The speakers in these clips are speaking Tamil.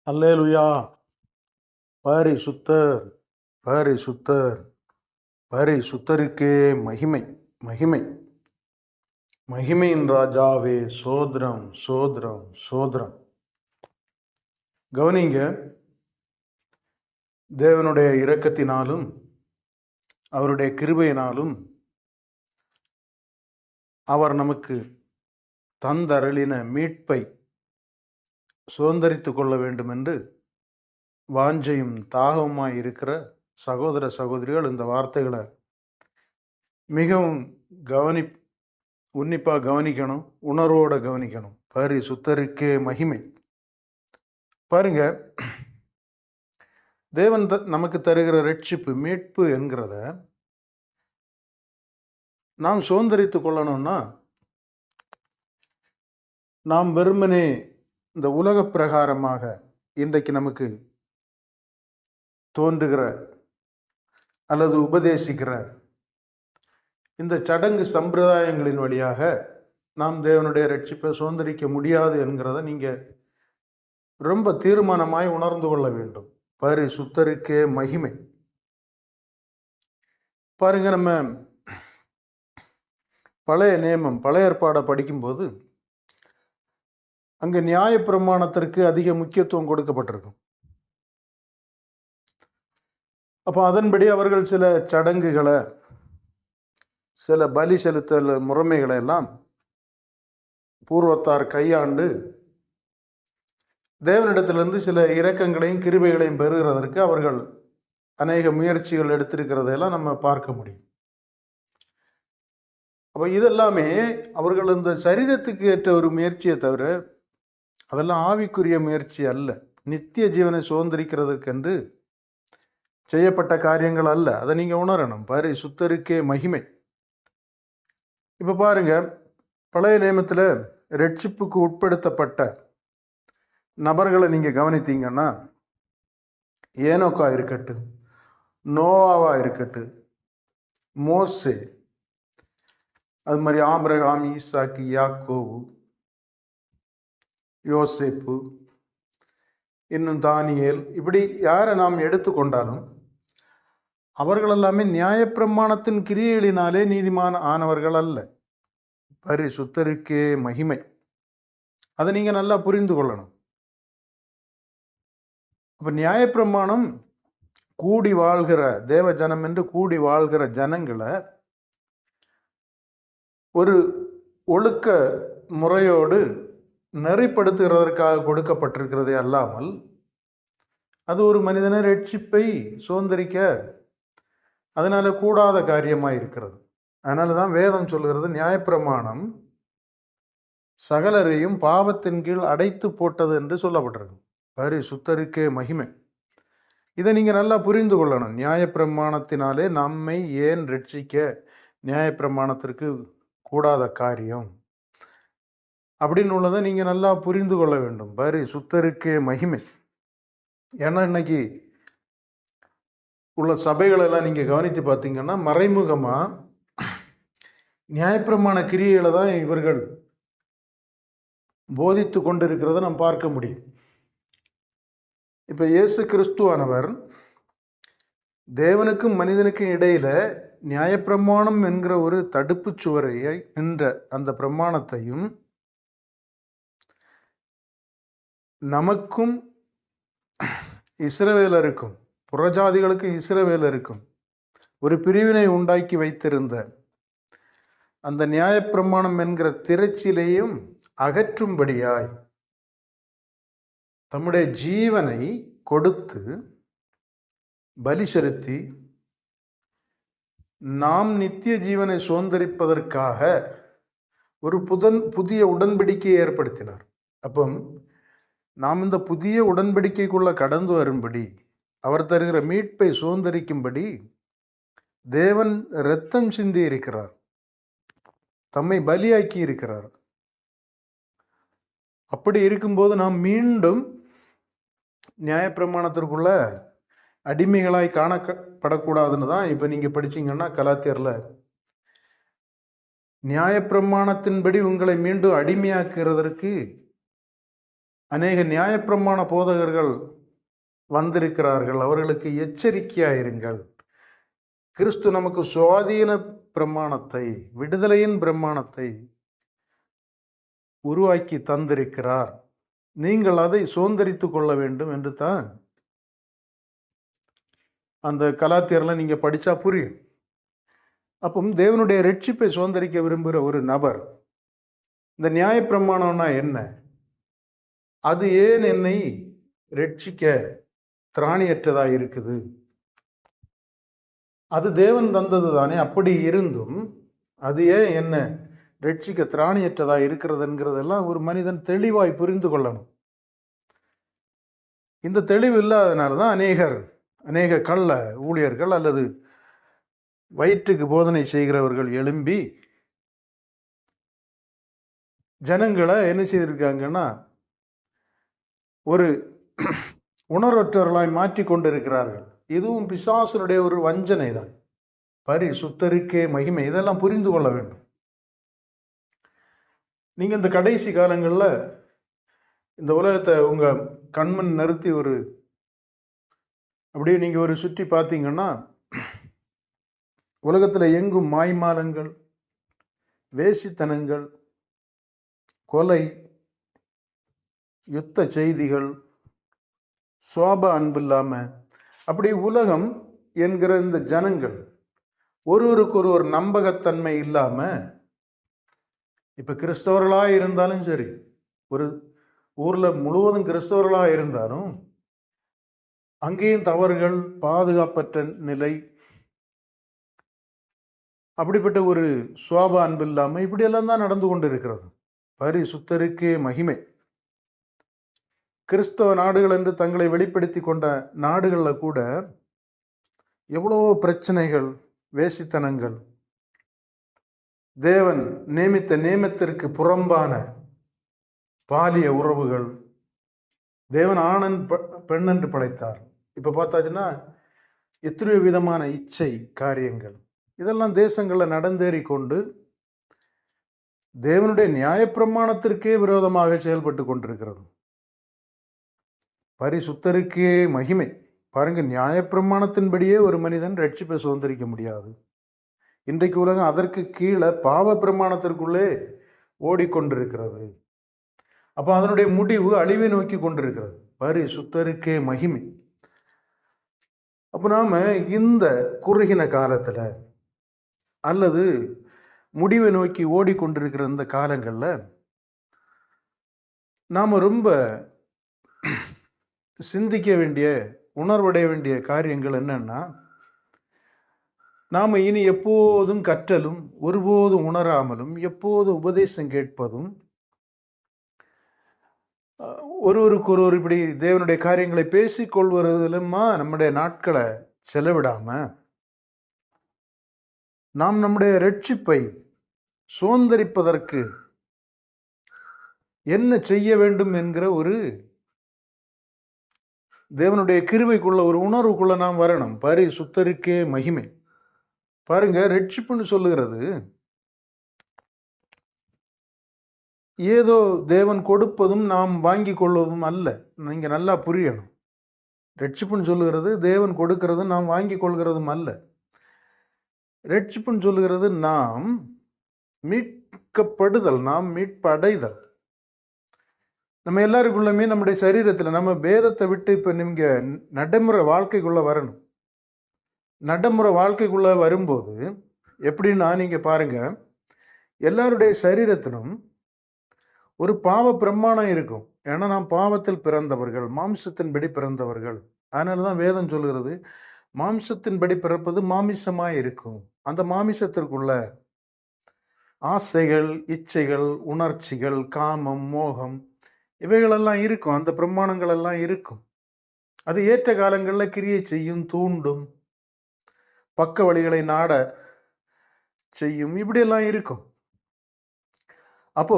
அல்லேலுயா. பரிசுத்தர், பரிசுத்தர், பரிசுத்தருக்கே மகிமை, மகிமை. மகிமையின் ராஜாவே சோத்ரம், சோத்ரம், சோத்ரம். கவனிங்க, தேவனுடைய இரக்கத்தினாலும் அவருடைய கிருபையினாலும் அவர் நமக்கு தந்தருளின மீட்பை சுதந்தரித்து கொள்ள வேண்டும் என்று வாஞ்சையும் தாகவுமாய் இருக்கிற சகோதர சகோதரிகள் இந்த வார்த்தைகளை மிகவும் உன்னிப்பாக கவனிக்கணும், உணர்வோட கவனிக்கணும். பரிசுத்தருக்கே மகிமை. பாருங்க, தேவன் நமக்கு தருகிற ரட்சிப்பு, மீட்பு என்கிறத நாம் சுதந்தரித்து கொள்ளணும்னா நாம் வெறுமனே இந்த உலக பிரகாரமாக இன்றைக்கு நமக்கு தோன்றுகிற அல்லது உபதேசிக்கிற இந்த சடங்கு சம்பிரதாயங்களின் வழியாக நாம் தேவனுடைய ரட்சிப்பை சுதந்திரிக்க முடியாது என்கிறத நீங்க ரொம்ப தீர்மானமாய் உணர்ந்து கொள்ள வேண்டும். பரிசுத்தருக்கே மகிமை. பாருங்க, நம்ம பழைய நியமம், பழைய ஏற்பாடை படிக்கும்போது அங்க நியாயப்பிரமாணத்திற்கு அதிக முக்கியத்துவம் கொடுக்கப்பட்டிருக்கும். அப்போ அதன்படி அவர்கள் சில சடங்குகளை, சில பலி செலுத்தல் முறைமைகளை எல்லாம் பூர்வத்தார் கையாண்டு தேவனிடத்திலிருந்து சில இரக்கங்களையும் கிருபைகளையும் பெறுகிறதற்கு அவர்கள் அநேக முயற்சிகள் எடுத்திருக்கிறதையெல்லாம் நம்ம பார்க்க முடியும். அப்போ இதெல்லாமே அவர்கள் இந்த சரீரத்துக்கு ஏற்ற ஒரு முயற்சியை தவிர அதெல்லாம் ஆவிக்குரிய முயற்சி அல்ல, நித்திய ஜீவனை சுதந்திரிக்கிறதுக்கென்று செய்யப்பட்ட காரியங்கள் அல்ல. அதை நீங்க உணரணும். பரிசுத்தருக்கே மகிமை. இப்ப பாருங்க, பழைய நியமத்தில் ரட்சிப்புக்கு உட்படுத்தப்பட்ட நபர்களை நீங்க கவனித்தீங்கன்னா, ஏனோக்கா இருக்கட்டும், நோவாவா இருக்கட்டும், மோசே, அது மாதிரி ஆபிரகாம், ஈசாக்கு, யாக்கோபு, யோசேப்பு, இன்னும் தானியேல், இப்படி யாரை நாம் எடுத்துக்கொண்டாலும் அவர்கள் எல்லாமே நியாயப்பிரமாணத்தின் கிரியைகளினாலே நீதிமான் ஆனவர்கள் அல்ல. பரிசுத்தருக்கே மகிமை. அதை நீங்க நல்லா புரிந்து கொள்ளணும். அப்ப நியாயப்பிரமாணம் கூடி வாழ்கிற தேவ ஜனம் என்று கூடி வாழ்கிற ஜனங்களை ஒரு ஒழுக்க முறையோடு நெறிப்படுத்துகிறதற்காக கொடுக்கப்பட்டிருக்கிறதே அல்லாமல் அது ஒரு மனிதனை ரட்சிப்பை சுதந்திரிக்க அதனால கூடாத காரியமாக இருக்கிறது. அதனாலதான் வேதம் சொல்கிறது, நியாயப்பிரமாணம் சகலரையும் பாவத்தின் கீழ் அடைத்து போட்டது என்று சொல்லப்பட்டிருக்கு. பரிசுத்தருக்கே மகிமை. இதை நீங்க நல்லா புரிந்து கொள்ளணும். நியாயப்பிரமாணத்தினாலே நம்மை ஏன் ரட்சிக்க நியாயப்பிரமாணத்திற்கு கூடாத காரியம் அப்படின்னு உள்ளதை நீங்க நல்லா புரிந்து கொள்ள வேண்டும். பரிசுத்தருக்கே மகிமை. ஏன்னா இன்னைக்கு உள்ள சபைகள் எல்லாம் நீங்க கவனித்து பார்த்தீங்கன்னா, மறைமுகமா நியாயப்பிரமாண கிரியைகளை தான் இவர்கள் போதித்து கொண்டிருக்கிறத நாம் பார்க்க முடியும். இப்ப இயேசு கிறிஸ்துவானவர் தேவனுக்கும் மனிதனுக்கும் இடையில நியாயப்பிரமாணம் என்கிற ஒரு தடுப்பு சுவரையை நின்ற அந்த பிரமாணத்தையும் நமக்கும் இஸ்ரவேலருக்கும், புறஜாதிகளுக்கும் இஸ்ரவேலருக்கும் ஒரு பிரிவினை உண்டாக்கி வைத்திருந்த அந்த நியாயப்பிரமாணம் என்கிற திரைச்சிலையும் அகற்றும்படியாய் தம்முடைய ஜீவனை கொடுத்து பலி செலுத்தி நாம் நித்திய ஜீவனை சுதந்திரிப்பதற்காக ஒரு புதிய உடன்படிக்கையை ஏற்படுத்தினார். அப்போ நாம் இந்த புதிய உடன்படிக்கைக்குள்ள கடந்து வரும்படி, அவர் தருகிற மீட்பை சுதந்திரிக்கும்படி தேவன் இரத்தம் சிந்தி இருக்கிறார், தம்மை பலியாக்கி இருக்கிறார். அப்படி இருக்கும்போது நாம் மீண்டும் நியாயப்பிரமாணத்திற்குள்ள அடிமைகளாய் காணப்படக்கூடாதுன்னு தான் இப்ப நீங்க படிச்சீங்கன்னா கலாத்தியர்ல நியாயப்பிரமாணத்தின்படி உங்களை மீண்டும் அடிமையாக்குறதற்கு அநேக நியாயப்பிரமாண போதகர்கள் வந்திருக்கிறார்கள், அவர்களுக்கு எச்சரிக்கையாயிருங்கள். கிறிஸ்து நமக்கு சுவாதீன பிரமாணத்தை, விடுதலையின் பிரமாணத்தை உருவாக்கி தந்திருக்கிறார். நீங்கள் அதை சுதந்திரித்து கொள்ள வேண்டும் என்று தான் அந்த கலாத்தியர்லாம் நீங்க படிச்சா புரியும். அப்போ தேவனுடைய ரட்சிப்பை சுதந்திரிக்க விரும்புகிற ஒரு நபர், இந்த நியாயப்பிரமாணம்னா என்ன, அது ஏன் என்னை ரட்சிக்க திராணியற்றதா இருக்குது, அது தேவன் தந்தது தானே, அப்படி இருந்தும் அது ஏன் என்ன ரட்சிக்க திராணியற்றதா இருக்கிறதுங்கிறதெல்லாம் ஒரு மனிதன் தெளிவாய் புரிந்து கொள்ளணும். இந்த தெளிவு இல்லாதனால தான் அநேக கள்ள ஊழியர்கள் அல்லது வயிற்றுக்கு போதனை செய்கிறவர்கள் எழும்பி ஜனங்களை என்ன செய்திருக்காங்கன்னா ஒரு உணர்வற்றவர்களாய் மாற்றி கொண்டிருக்கிறார்கள். இதுவும் பிசாசனுடைய ஒரு வஞ்சனை தான். பரிசுத்தருக்கே மகிமை, இதெல்லாம் புரிந்து கொள்ள வேண்டும். நீங்க இந்த கடைசி காலங்களில் இந்த உலகத்தை உங்க கண்மண் நிறுத்தி அப்படியே நீங்க ஒரு சுற்றி பார்த்தீங்கன்னா, உலகத்தில் எங்கும் மாய்மாலங்கள், வேசித்தனங்கள், கொலை, யுத்த செய்திகள், சுவாப அன்பு இல்லாம அப்படி உலகம் என்கிற இந்த ஜனங்கள் ஒருவருக்கு ஒரு நம்பகத்தன்மை இல்லாம, இப்ப கிறிஸ்தவர்களாக இருந்தாலும் சரி, ஒரு ஊர்ல முழுவதும் கிறிஸ்தவர்களாக இருந்தாலும் அங்கேயும் தவறுகள், பாதுகாப்பற்ற நிலை, அப்படிப்பட்ட ஒரு சுவாப அன்பு இல்லாம இப்படியெல்லாம் தான் நடந்து கொண்டு இருக்கிறது. பரிசுத்தருக்கே மகிமை. கிறிஸ்தவ நாடுகள் என்று தங்களை வெளிப்படுத்தி கொண்ட நாடுகளில் கூட எவ்வளவோ பிரச்சனைகள், வேசித்தனங்கள், தேவன் நியமித்த நியமத்திற்கு புறம்பான பாலிய உறவுகள், தேவன் ஆணன் பெண் என்று படைத்தார். இப்ப பார்த்தாச்சுன்னா எத்தனையோ விதமான இச்சை காரியங்கள், இதெல்லாம் தேசங்களில் நடந்தேறி கொண்டு தேவனுடைய நியாயப்பிரமாணத்திற்கே விரோதமாக செயல்பட்டு கொண்டிருக்கிறது. பரிசுத்தருக்கே மகிமை. பாருங்க, நியாயப்பிரமாணத்தின்படியே ஒரு மனிதன் ரட்சிப்பை சுதந்திரிக்க முடியாது. இன்றைக்கு உலகம் அதற்கு கீழே பாவ பிரமாணத்திற்குள்ளே ஓடிக்கொண்டிருக்கிறது. அப்போ அதனுடைய முடிவு அழிவை நோக்கி கொண்டிருக்கிறது. பரிசுத்தருக்கே மகிமை. அப்போ நாம இந்த குறுகின காலத்துல அல்லது முடிவை நோக்கி ஓடிக்கொண்டிருக்கிற இந்த காலங்களில் நாம ரொம்ப சிந்திக்க வேண்டிய, உணர்வடைய வேண்டிய காரியங்கள் என்னன்னா, நாம இனி எப்போதும் கற்றலும், ஒருபோதும் உணராமலும், எப்போதும் உபதேசம் கேட்பதும், ஒருவருக்கு இப்படி தேவனுடைய காரியங்களை பேசிக்கொள்வதிலுமா நம்முடைய நாட்களை செலவிடாம நாம் நம்முடைய ரட்சிப்பை சுதந்திரிப்பதற்கு என்ன செய்ய வேண்டும் என்கிற ஒரு தேவனுடைய கிருபைக்குள்ள ஒரு உணர்வுக்குள்ள நாம் வரணும். பரிசுத்தருக்கே மகிமை. பாருங்க, ரட்சிப்புன்னு சொல்லுகிறது ஏதோ தேவன் கொடுப்பதும் நாம் வாங்கி கொள்வதும் அல்ல. நீங்க நல்லா புரியணும். ரட்சிப்புன்னு சொல்லுகிறது தேவன் கொடுக்கிறதும் நாம் வாங்கி கொள்கிறதும் அல்ல. ரட்சிப்புன்னு சொல்லுகிறது நாம் மீட்கப்படுதல், நாம் மீட்படைதல். நம்ம எல்லாருக்குள்ளமே நம்முடைய சரீரத்தில் நம்ம பேதத்தை விட்டு இப்போ நீங்க நடைமுறை வாழ்க்கைக்குள்ள வரணும். நடைமுறை வாழ்க்கைக்குள்ள வரும்போது எப்படின்னா, நீங்க பாருங்க, எல்லாருடைய சரீரத்திலும் ஒரு பாவ பிரமாணம் இருக்கும். ஏன்னா நாம் பாவத்தில் பிறந்தவர்கள், மாம்சத்தின்படி பிறந்தவர்கள். அதனாலதான் வேதம் சொல்லுகிறது மாம்சத்தின்படி பிறப்பது மாமிசமாய் இருக்கும். அந்த மாமிசத்திற்குள்ள ஆசைகள், இச்சைகள், உணர்ச்சிகள், காமம், மோகம் இவைகளெல்லாம் இருக்கும். அந்த பிரமாணங்கள் எல்லாம் இருக்கும். அது ஏற்ற காலங்களில் கிரியை செய்யும், தூண்டும், பக்க வழிகளை நாட செய்யும், இப்படியெல்லாம் இருக்கும். அப்போ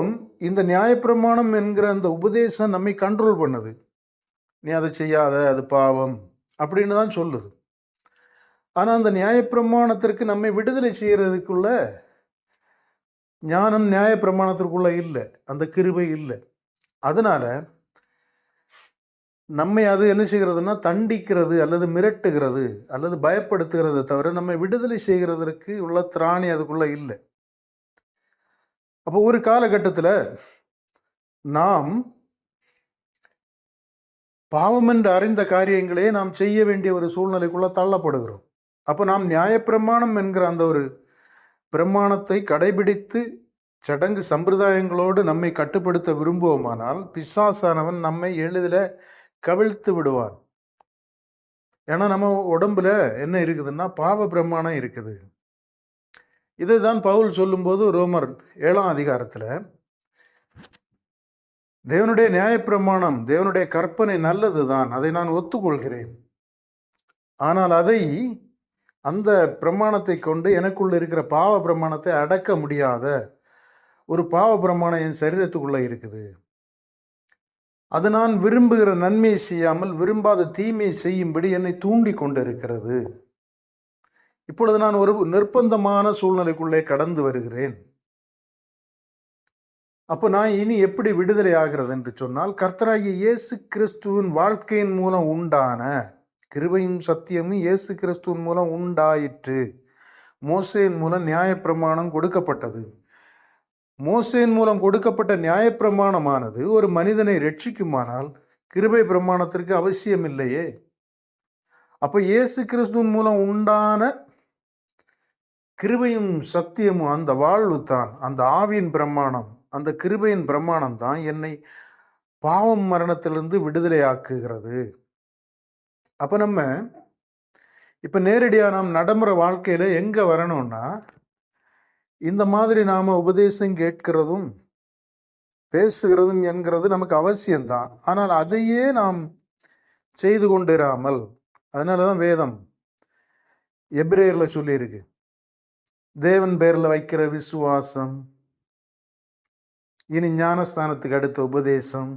இந்த நியாயப்பிரமாணம் என்கிற அந்த உபதேசம் நம்மை கண்ட்ரோல் பண்ணுது. நீ அதை செய்யாத, அது பாவம் அப்படின்னு தான் சொல்லுது. ஆனால் அந்த நியாயப்பிரமாணத்திற்கு நம்மை விடுதலை செய்யறதுக்குள்ள ஞானம் நியாயப்பிரமாணத்திற்குள்ள இல்லை, அந்த கிருபை இல்லை. அதனால நம்மை அது என்ன செய்கிறதுனா தண்டிக்கிறது அல்லது மிரட்டுகிறது அல்லது பயப்படுத்துகிறது தவிர நம்மை விடுதலை செய்கிறதற்கு உள்ள திராணி அதுக்குள்ள இல்லை. அப்போ ஒரு காலகட்டத்தில் நாம் பாவம் என்று அறிந்த காரியங்களே நாம் செய்ய வேண்டிய ஒரு சூழ்நிலைக்குள்ள தள்ளப்படுகிறோம். அப்போ நாம் நியாயப்பிரமாணம் என்கிற அந்த ஒரு பிரமாணத்தை கடைபிடித்து சடங்கு சம்பிரதாயங்களோடு நம்மை கட்டுப்படுத்த விரும்புவோமானால் பிசாசானவன் நம்மை எளிதில் கவிழ்த்து விடுவான். ஏன்னா நம்ம உடம்புல என்ன இருக்குதுன்னா பாவ பிரமாணம் இருக்குது. இதுதான் பவுல் சொல்லும்போது ரோமர் 7ஆம் அதிகாரத்தில் தேவனுடைய நியாயப்பிரமாணம், தேவனுடைய கற்பனை நல்லதுதான், அதை நான் ஒத்துக்கொள்கிறேன். ஆனால் அதை அந்த பிரமாணத்தை கொண்டு எனக்குள்ள இருக்கிற பாவ பிரமாணத்தை அடக்க முடியாத ஒரு பாவ பிரமாணம் என் சரீரத்துக்குள்ள இருக்குது. அது நான் விரும்புகிற நன்மையை செய்யாமல் விரும்பாத தீமையை செய்யும்படி என்னை தூண்டி கொண்டிருக்கிறது. இப்பொழுது நான் ஒரு நிர்பந்தமான சூழ்நிலைக்குள்ளே கடந்து வருகிறேன். அப்போ நான் இனி எப்படி விடுதலை ஆகிறது என்று சொன்னால், கர்த்தராகிய இயேசு கிறிஸ்துவின் வாழ்க்கையின் மூலம் உண்டான கிருபையும் சத்தியமும் இயேசு கிறிஸ்துவின் மூலம் உண்டாயிற்று. மோசேயின் மூலம் நியாயப்பிரமாணம் கொடுக்கப்பட்டது. மோசேயின் மூலம் கொடுக்கப்பட்ட நியாயப்பிரமாணமானது ஒரு மனிதனை ரட்சிக்குமானால் கிருபை பிரமாணத்திற்கு அவசியம் இல்லையே. அப்போ இயேசு கிறிஸ்துவின் மூலம் உண்டான கிருபையும் சத்தியமும் அந்த வாழ்வு தான், அந்த ஆவியின் பிரமாணம், அந்த கிருபையின் பிரமாணம் தான் என்னை பாவம் மரணத்திலிருந்து விடுதலை ஆக்குகிறது. அப்போ நம்ம இப்போ நேரடியாக நாம் நடைமுறை வாழ்க்கையில் எங்கே வரணும்னா, இந்த மாதிரி நாம் உபதேசம் கேட்கிறதும் பேசுகிறதும் என்கிறது நமக்கு அவசியம்தான். ஆனால் அதையே நாம் செய்து கொண்டிராமல், அதனால தான் வேதம் எபிரேயரில் சொல்லியிருக்கு, தேவன் பேரில் வைக்கிற விசுவாசம், இனி ஞானஸ்தானத்துக்கு அடுத்த உபதேசம்,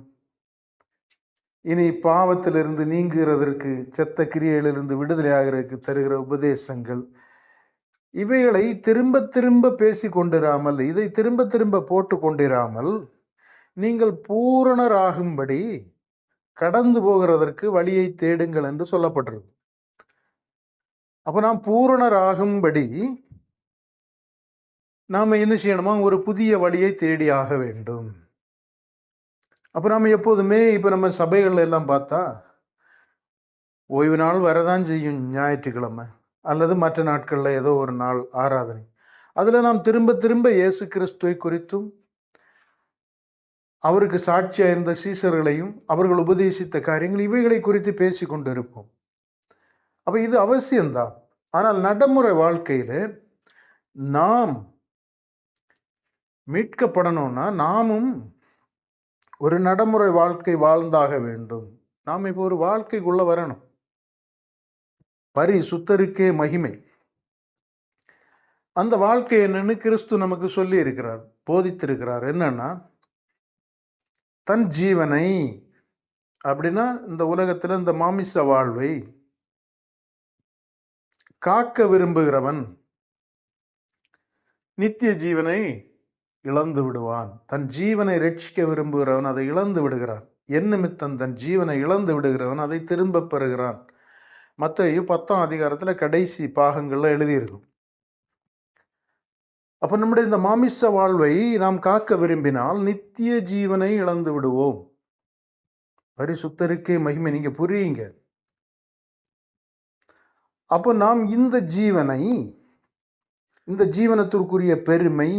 இனி பாவத்திலிருந்து நீங்குகிறதற்கு, செத்த கிரியையிலிருந்து விடுதலை ஆகிறதுக்கு தருகிற உபதேசங்கள், இவைகளை திரும்ப திரும்ப பேசி கொண்டிராமல், இதை திரும்ப திரும்ப போட்டு கொண்டிராமல் நீங்கள் பூரணராகும்படி கடந்து போகிறதற்கு வழியை தேடுங்கள் என்று சொல்லப்பட்டிருக்கு. அப்போ நாம் பூரணராகும்படி நாம் என்ன செய்யணுமா, ஒரு புதிய வழியை தேடி ஆக வேண்டும். அப்போ நாம் எப்போதுமே இப்போ நம்ம சபைகள் எல்லாம் பார்த்தா ஓய்வு நாள் வரதான் செய்யும், ஞாயிற்றுக்கிழமை அல்லது மற்ற நாட்களில் ஏதோ ஒரு நாள் ஆராதனை. அதில் நாம் திரும்ப திரும்ப இயேசு கிறிஸ்துவை குறித்தும் அவருக்கு சாட்சியாக இருந்த சீசர்களையும் அவர்கள் உபதேசித்த காரியங்கள் இவைகளை குறித்து பேசி கொண்டு இருப்போம். அப்போ இது அவசியம்தான். ஆனால் நடைமுறை வாழ்க்கையில் நாம் மீட்கப்படணும்னா நாமும் ஒரு நடைமுறை வாழ்க்கை வாழ்ந்தாக வேண்டும். நாம் இப்போ ஒரு வாழ்க்கைக்குள்ள வரணும். பரிசுத்தருக்கே மகிமை. அந்த வாழ்க்கை என்னன்னு கிறிஸ்து நமக்கு சொல்லி இருக்கிறார், போதித்திருக்கிறார். என்னன்னா, தன் ஜீவனை, அப்படின்னா இந்த உலகத்தில் இந்த மாமிச வாழ்வை காக்க விரும்புகிறவன் நித்திய ஜீவனை இழந்து விடுவான். தன் ஜீவனை ரட்சிக்க விரும்புகிறவன் அதை இழந்து விடுகிறான். என் நிமித்தம் தன் ஜீவனை இழந்து விடுகிறவன் அதை திரும்ப பெறுகிறான். மத்தேயு 10ஆம் அதிகாரத்தில் கடைசி பாகங்களில் எழுதியிருக்கும். அப்போ நம்முடைய இந்த மாமிச வாழ்வை நாம் காக்க விரும்பினால் நித்திய ஜீவனை இழந்து விடுவோம். பரிசுத்தருக்கே மகிமை. நீங்க புரியுங்க. அப்போ நாம் இந்த ஜீவனை, இந்த ஜீவனத்திற்குரிய பெருமை,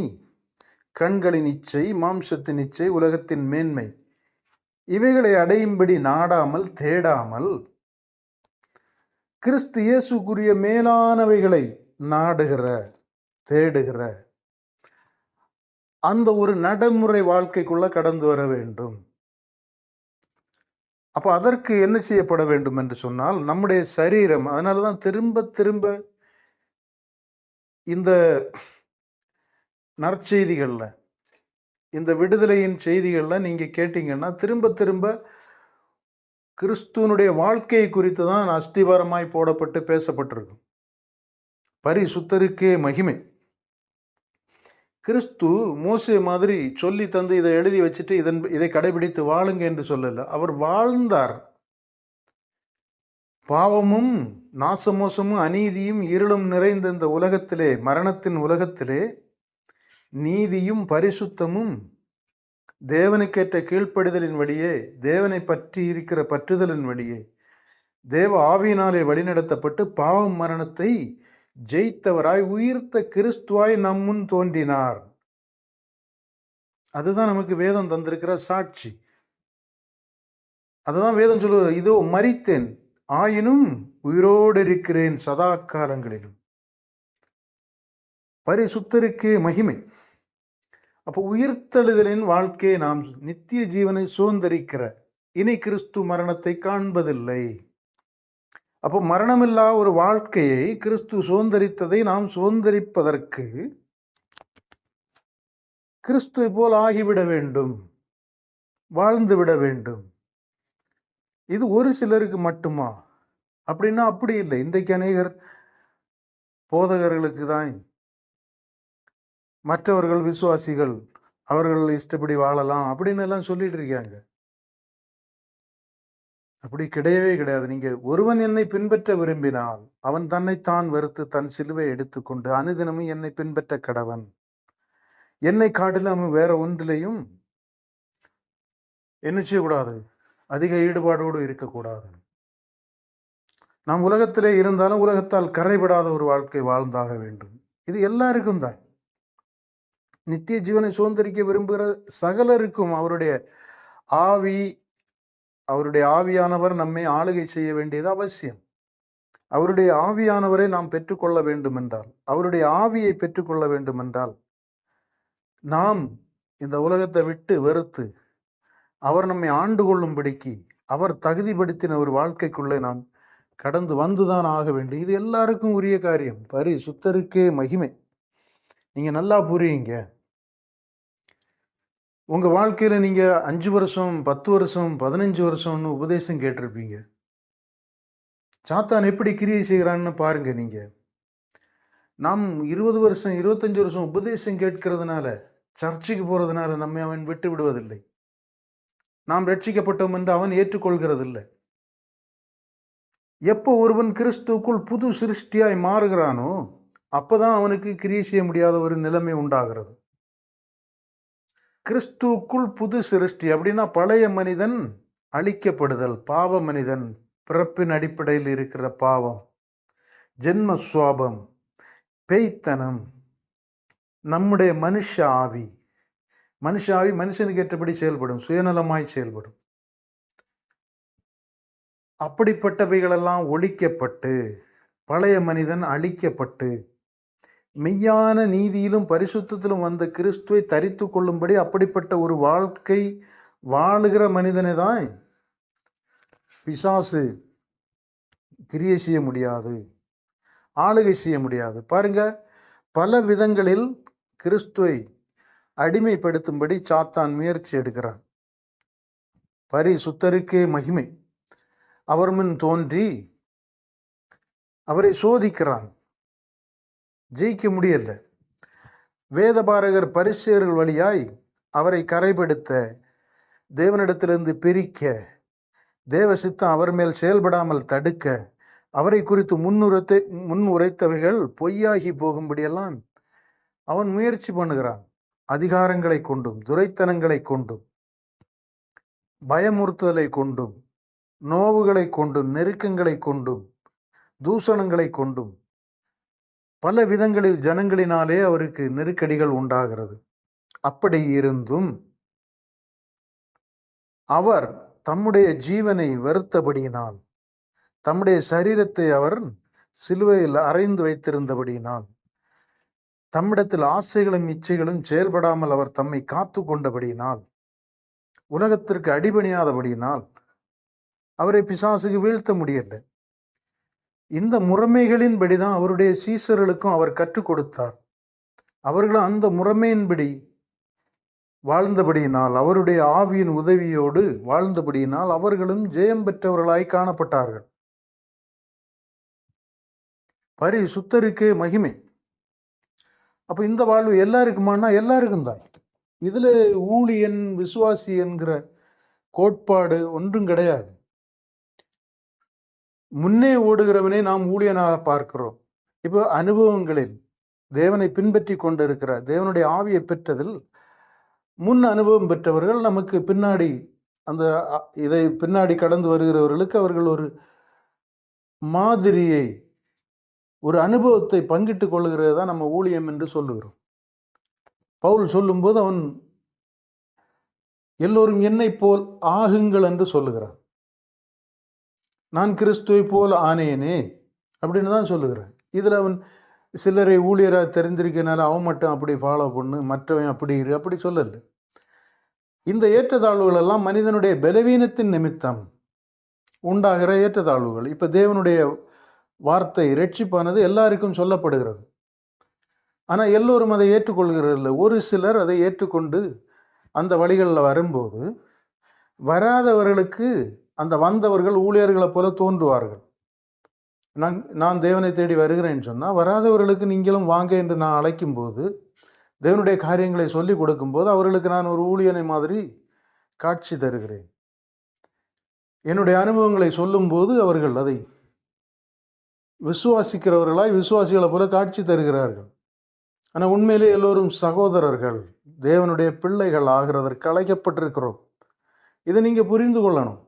கண்களின் இச்சை, மாம்சத்தின் இச்சை, உலகத்தின் மேன்மை, இவைகளை அடையும்படி நாடாமல் தேடாமல் கிறிஸ்து இயேசுக்குரிய மேலானவைகளை நாடுகிற, தேடுகிற அந்த ஒரு நடைமுறை வாழ்க்கைக்குள்ள கடந்து வர வேண்டும். அப்போ அதற்கு என்ன செய்யப்பட வேண்டும் என்று சொன்னால், நம்முடைய சரீரம், அதனாலதான் திரும்ப திரும்ப இந்த நற்செய்திகள்ல, இந்த விடுதலையின் செய்திகள்ல நீங்க கேட்டீங்கன்னா திரும்ப திரும்ப கிறிஸ்துவனுடைய வாழ்க்கையை குறித்து தான் அஸ்திவாரமாய் போடப்பட்டு பேசப்பட்டிருக்கும். பரிசுத்தருக்கே மகிமை. கிறிஸ்து மோசே மாதிரி சொல்லி தந்து இதை எழுதி வச்சுட்டு இதை கடைபிடித்து வாழுங்க என்று சொல்லல. அவர் வாழ்ந்தார். பாவமும் நாசமோசமும் அநீதியும் இருளும் நிறைந்த இந்த உலகத்திலே, மரணத்தின் உலகத்திலே, நீதியும் பரிசுத்தமும் தேவனுக்கேற்ற கீழ்ப்படிதலின் வழியே, தேவனை பற்றி இருக்கிற பற்றுதலின் வழியே, தேவ ஆவியினாலே வழிநடத்தப்பட்டு பாவம் மரணத்தை ஜெயித்தவராய் உயிர்த்த கிறிஸ்துவாய் நம் முன் தோன்றினார். அதுதான் நமக்கு வேதம் தந்திருக்கிற சாட்சி. அதுதான் வேதம் சொல்லுவது, இதோ மரித்தேன் ஆயினும் உயிரோடு இருக்கிறேன் சதா காலங்களிலும். பரிசுத்தருக்கே மகிமை. அப்போ உயிர்த்தெழுதலின் வாழ்க்கையை நாம் நித்திய ஜீவனை சுதந்திரிக்கிற இனி கிறிஸ்து மரணத்தை காண்பதில்லை. அப்போ மரணமில்லா ஒரு வாழ்க்கையை கிறிஸ்து சுதந்திரித்ததை நாம் சுதந்திரிப்பதற்கு கிறிஸ்துவை போல் ஆகிவிட வேண்டும், வாழ்ந்து விட வேண்டும். இது ஒரு சிலருக்கு மட்டுமா அப்படின்னா அப்படி இல்லை. இன்றைக்கு அநேகர் போதகர்களுக்கு தான், மற்றவர்கள் விசுவாசிகள் அவர்கள் இஷ்டப்படி வாழலாம் அப்படின்னு எல்லாம் சொல்லிட்டு இருக்காங்க. அப்படி கிடையவே கிடையாது. நீங்க ஒருவன் என்னை பின்பற்ற விரும்பினால் அவன் தன்னைத்தான் வெறுத்து தன் சிலுவை எடுத்துக்கொண்டு அனுதினமும் என்னை பின்பற்ற கடவன். என்னை காட்டிலும் அவன் வேற ஒன்றிலையும் என்ன செய்யக்கூடாது, அதிக ஈடுபாடோடு இருக்கக்கூடாது. நாம் உலகத்திலே இருந்தாலும் உலகத்தால் கரைபடாத ஒரு வாழ்க்கை வாழ்ந்தாக வேண்டும். இது எல்லாருக்கும் தான். நித்திய ஜீவனை சுதந்திரிக்க விரும்புகிற சகலருக்கும் அவருடைய ஆவியானவர் நம்மை ஆளுகை செய்ய வேண்டியது அவசியம். அவருடைய ஆவியானவரை நாம் பெற்றுக்கொள்ள வேண்டும் என்றால், அவருடைய ஆவியை பெற்றுக்கொள்ள வேண்டும் என்றால், நாம் இந்த உலகத்தை விட்டு வெறுத்து அவர் நம்மை ஆண்டு கொள்ளும்படிக்கு அவர் தகுதிப்படுத்தின ஒரு வாழ்க்கைக்குள்ளே நாம் கடந்து வந்துதான் ஆக வேண்டும். இது எல்லாருக்கும் உரிய காரியம். பரிசுத்தருக்கே மகிமை. நீங்க நல்லா புரியுங்க. உங்க வாழ்க்கையில நீங்க 5 வருஷம் 10 வருஷம் 15 வருஷம்னு உபதேசம் கேட்டிருப்பீங்க. சாத்தான் எப்படி கிரியை செய்கிறான்னு பாருங்க. நீங்க நாம் 20 வருஷம் 25 வருஷம் உபதேசம் கேட்கிறதுனால, சர்ச்சைக்கு போறதுனால நம்மை அவன் விட்டு விடுவதில்லை. நாம் ரட்சிக்கப்பட்டோம் என்று அவன் ஏற்றுக்கொள்கிறதில்லை. எப்போ ஒருவன் கிறிஸ்துவுக்குள் புது சிருஷ்டியாய் மாறுகிறானோ அப்பதான் அவனுக்கு கிரியை செய்ய முடியாத ஒரு நிலைமை உண்டாகிறது. கிறிஸ்துவுக்குள் புது சிருஷ்டி அப்படின்னா பழைய மனிதன் அழிக்கப்படுதல், பாவ மனிதன், பிறப்பின் அடிப்படையில் இருக்கிற பாவம், ஜென்ம சுவாபம், பேய்த்தனம், நம்முடைய மனுஷ ஆவி மனுஷனுக்கு ஏற்றபடி செயல்படும், சுயநலமாய் செயல்படும். அப்படிப்பட்டவைகளெல்லாம் ஒழிக்கப்பட்டு பழைய மனிதன் அழிக்கப்பட்டு மெய்யான நீதியிலும் பரிசுத்தத்திலும் வந்த கிறிஸ்துவை தரித்து கொள்ளும்படி அப்படிப்பட்ட ஒரு வாழ்க்கை வாழுகிற மனிதனை தான் பிசாசு கிரியை செய்ய முடியாது, ஆளுகை செய்ய முடியாது. பாருங்க, பல விதங்களில் கிறிஸ்துவை அடிமைப்படுத்தும்படி சாத்தான் முயற்சி எடுக்கிறான். பரிசுத்தருக்கே மகிமை. அவர் முன் தோன்றி அவரை சோதிக்கிறான். ஜெயிக்க முடியல. வேதபாரகர் பரிசேயர்கள் வழியாய் அவரை கரைப்படுத்த, தேவனிடத்திலிருந்து பிரிக்க, தேவ சித்தம் அவர் மேல் செயல்படாமல் தடுக்க, அவரை குறித்து முன் உரைத்தவைகள் பொய்யாகி போகும்படியெல்லாம் அவன் முயற்சி பண்ணுகிறான். அதிகாரங்களை கொண்டும், துரைத்தனங்களை கொண்டும், பயமுறுத்துதலை கொண்டும், நோவுகளை கொண்டும், நெருக்கங்களை கொண்டும், தூஷணங்களை கொண்டும், பல விதங்களில் ஜனங்களினாலே அவருக்கு நெருக்கடிகள் உண்டாகிறது. அப்படி இருந்தும் அவர் தம்முடைய ஜீவனை வெறுத்தபடியினால், தம்முடைய சரீரத்தை அவர் சிலுவையில் அறைந்து வைத்திருந்தபடியினால், தம்மிடத்தில் ஆசைகளும் இச்சைகளும் செயல்படாமல் அவர் தம்மை காத்து கொண்டபடியினால், உலகத்திற்கு அடிபணியாதபடியினால் அவரை பிசாசுக்கு வீழ்த்த முடியல. இந்த முறைமைகளின்படிதான் அவருடைய சீசர்களுக்கும் அவர் கற்றுக் கொடுத்தார். அவர்களும் அந்த முறைமையின்படி வாழ்ந்தபடியினால், அவருடைய ஆவியின் உதவியோடு வாழ்ந்தபடியினால் அவர்களும் ஜெயம் பெற்றவர்களாய் காணப்பட்டார்கள். பரிசுத்தருக்கே மகிமை. அப்ப இந்த வாழ்வு எல்லாருக்குமானா எல்லாருக்கும் தான். இதுல ஊழியன் விசுவாசி என்கிற கோட்பாடு ஒன்றும் கிடையாது. முன்னே ஓடுகிறவனை நாம் ஊழியனாக பார்க்கிறோம். இப்போ அனுபவங்களில் தேவனை பின்பற்றி கொண்டிருக்கிற தேவனுடைய ஆவியை பெற்றதில் முன் அனுபவம் பெற்றவர்கள் நமக்கு பின்னாடி அந்த இதை பின்னாடி கடந்து வருகிறவர்களுக்கு அவர்கள் ஒரு மாதிரியை, ஒரு அனுபவத்தை பங்கிட்டுக் கொள்ளுகிறது தான் நம்ம ஊழியம் என்று சொல்லுகிறோம். பவுல் சொல்லும்போது அவன் எல்லோரும் என்னை போல் ஆகுங்கள் என்று சொல்லுகிறான். நான் கிறிஸ்துவை போல் ஆனேனே அப்படின்னு தான் சொல்லுகிறேன். இதில் அவன் சிலரை ஊழியராக தெரிஞ்சிருக்கனால அவன் மட்டும் அப்படி ஃபாலோ பண்ணு, மற்றவன் அப்படி இரு, அப்படி சொல்லலை. இந்த ஏற்றத்தாழ்வுகள் எல்லாம் மனிதனுடைய பலவீனத்தின் நிமித்தம் உண்டாகிற ஏற்றத்தாழ்வுகள். இப்போ தேவனுடைய வார்த்தை ரட்சிப்பானது எல்லாருக்கும் சொல்லப்படுகிறது. ஆனால் எல்லோரும் அதை ஏற்றுக்கொள்கிறதில்லை. ஒரு சிலர் அதை ஏற்றுக்கொண்டு அந்த வழிகளில் வரும்போது வராதவர்களுக்கு அந்த வந்தவர்கள் ஊழியர்களை போல தோன்றுவார்கள். நான் தேவனை தேடி வருகிறேன்னு சொன்னால் வராதவர்களுக்கு நீங்களும் வாங்க என்று நான் அழைக்கும்போது, தேவனுடைய காரியங்களை சொல்லி கொடுக்கும்போது அவர்களுக்கு நான் ஒரு ஊழியனை மாதிரி காட்சி தருகிறேன். என்னுடைய அனுபவங்களை சொல்லும்போது அவர்கள் அதை விசுவாசிக்கிறவர்களாய் விசுவாசிகளை போல காட்சி தருகிறார்கள். ஆனால் உண்மையிலே எல்லோரும் சகோதரர்கள், தேவனுடைய பிள்ளைகள் ஆகிறதற்கு அழைக்கப்பட்டிருக்கிறோம். இதை நீங்கள் புரிந்து கொள்ளணும்.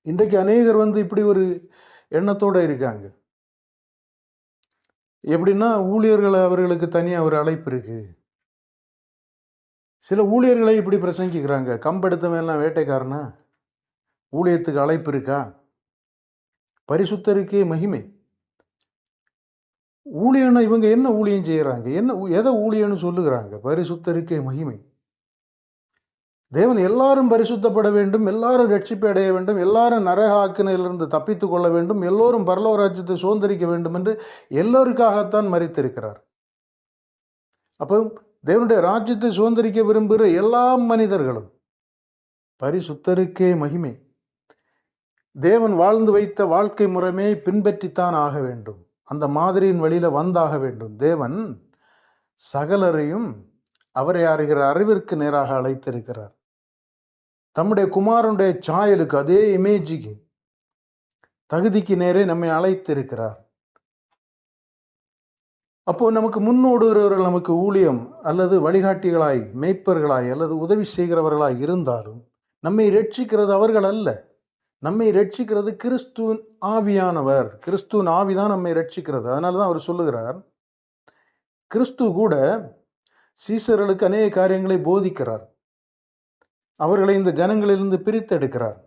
இன்றைக்கு அநேகர் இப்படி ஒரு எண்ணத்தோடு இருக்காங்க. எப்படின்னா ஊழியர்களை அவர்களுக்கு தனியாக ஒரு அழைப்பு இருக்கு. சில ஊழியர்களை இப்படி பிரசங்கிக்கிறாங்க, கம்பெடுத்தவெல்லாம் வேட்டைக்காரனா, ஊழியத்துக்கு அழைப்பு இருக்கா? பரிசுத்தருக்கே மகிமை. ஊழியன்னா இவங்க என்ன ஊழியம் செய்கிறாங்க? எதை ஊழியன்னு சொல்லுகிறாங்க? பரிசுத்தருக்கே மகிமை. தேவன் எல்லாரும் பரிசுத்தப்பட வேண்டும், எல்லாரும் ரட்சிப்பு அடைய வேண்டும், எல்லாரும் நரக ஆக்கினையிலிருந்து தப்பித்து கொள்ள வேண்டும், எல்லோரும் பரலோக ராஜ்யத்தை சுதந்திரிக்க வேண்டும் என்று எல்லோருக்காகத்தான் மரித்திருக்கிறார். அப்போ தேவனுடைய ராஜ்யத்தை சுதந்திரிக்க விரும்புகிற எல்லா மனிதர்களும் பரிசுத்தருக்கே மகிமை. தேவன் வாழ்ந்து வைத்த வாழ்க்கை முறைமையை பின்பற்றித்தான் ஆக வேண்டும். அந்த மாதிரியின் வழியில வந்தாக வேண்டும். தேவன் சகலரையும் அவரை அறிகிற அறிவிற்கு நேராக அழைத்திருக்கிறார். தம்முடைய குமாரனுடைய சாயலுக்கு, அதே இமேஜுக்கு, தகுதிக்கு நேரே நம்மை அழைத்திருக்கிறார். அப்போ நமக்கு முன்னோடுகிறவர்கள் நமக்கு ஊழியம் அல்லது வழிகாட்டிகளாய், மேய்ப்பர்களாய் அல்லது உதவி செய்கிறவர்களாய் இருந்தாலும் நம்மை ரட்சிக்கிறது அவர்கள் அல்ல. நம்மை ரட்சிக்கிறது கிறிஸ்துவின் ஆவியானவர். கிறிஸ்துவின் ஆவிதான் நம்மை ரட்சிக்கிறது. அதனால தான் அவர் சொல்லுகிறார், கிறிஸ்து கூட சீசர்களுக்கு அநேக காரியங்களை போதிக்கிறார், அவர்களை இந்த ஜனங்களிலிருந்து பிரித்தெடுக்கிறார்.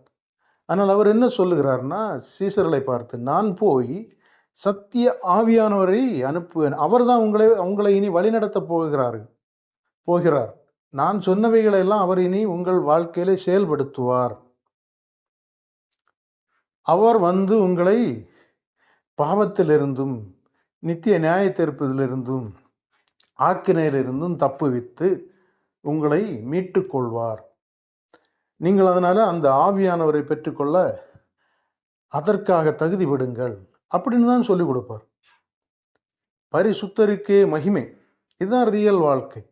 ஆனால் அவர் என்ன சொல்லுகிறார்னா, சீசர்களை பார்த்து, நான் போய் சத்திய ஆவியானவரை அனுப்புவேன், அவர் தான் உங்களை இனி வழிநடத்த போகிறார். நான் சொன்னவைகளெல்லாம் அவர் இனி உங்கள் வாழ்க்கையில செயல்படுத்துவார். அவர் உங்களை பாவத்திலிருந்தும் நித்திய நியாய தீர்ப்பிலிருந்தும் ஆக்கினையிலிருந்தும் தப்புவித்து உங்களை மீட்டு கொள்வார். நீங்கள் அதனால அந்த ஆவியானவரை பெற்றுக்கொள்ள அதற்காக தகுதி விடுங்கள் அப்படின்னு தான் சொல்லிக் கொடுப்பார். பரிசுத்தருக்கே மகிமை. இதுதான் ரியல் வாழ்க்கை.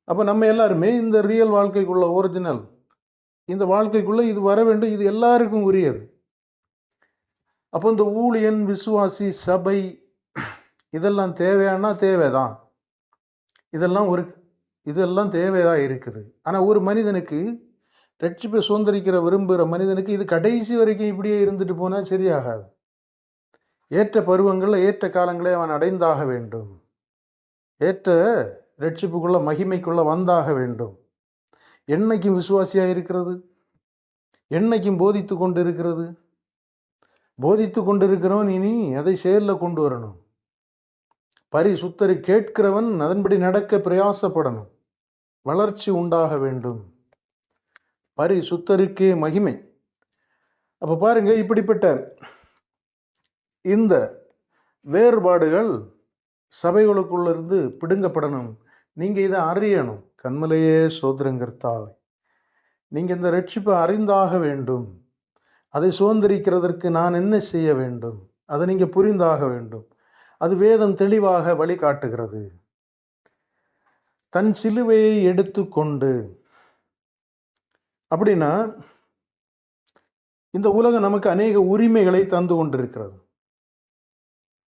அப்போ நம்ம எல்லாருமே இந்த ரியல் வாழ்க்கைக்குள்ள, ஒரிஜினல் இந்த வாழ்க்கைக்குள்ள இது வர வேண்டும். இது எல்லாருக்கும் உரியது. அப்போ இந்த ஊழியன், விசுவாசி, சபை இதெல்லாம் தேவையானா தேவைதான். இதெல்லாம் தேவைதான் இருக்குது. ஆனால் ஒரு மனிதனுக்கு ரட்சிப்பை சுதந்திரிக்கிற விரும்புகிற மனிதனுக்கு இது கடைசி வரைக்கும் இப்படியே இருந்துட்டு போனால் சரியாகாது. ஏற்ற பருவங்களில் ஏற்ற காலங்களே அவன் அடைந்தாக வேண்டும். ஏற்ற ரட்சிப்புக்குள்ள மகிமைக்குள்ள வந்தாக வேண்டும். என்னைக்கும் விசுவாசியாக இருக்கிறது, என்னைக்கும் போதித்து கொண்டு இருக்கிறது. போதித்து கொண்டிருக்கிறவன் இனி அதை செயலில் கொண்டு வரணும். பரிசுத்தரை கேட்கிறவன் அதன்படி நடக்க பிரயாசப்படணும். வளர்ச்சி உண்டாக வேண்டும். பரிசுத்தருக்கே மகிமை. அப்ப பாருங்க, இப்படிப்பட்ட இந்த வேறுபாடுகள் சபைகளுக்குள்ளிருந்து பிடுங்கப்படணும். நீங்க இதை அறியணும். கண்மலையே சோதரங்கர்த்தாவே, நீங்க இந்த ரட்சிப்பை அறிந்தாக வேண்டும். அதை சுதந்திரிக்கிறதற்கு நான் என்ன செய்ய வேண்டும், அதை நீங்க புரிந்தாக வேண்டும். அது வேதம் தெளிவாக வழிகாட்டுகிறது. தன் சிலுவையை எடுத்துக்கொண்டு, அப்படின்னா இந்த உலகம் நமக்கு அநேக உரிமைகளை தந்து கொண்டிருக்கிறது.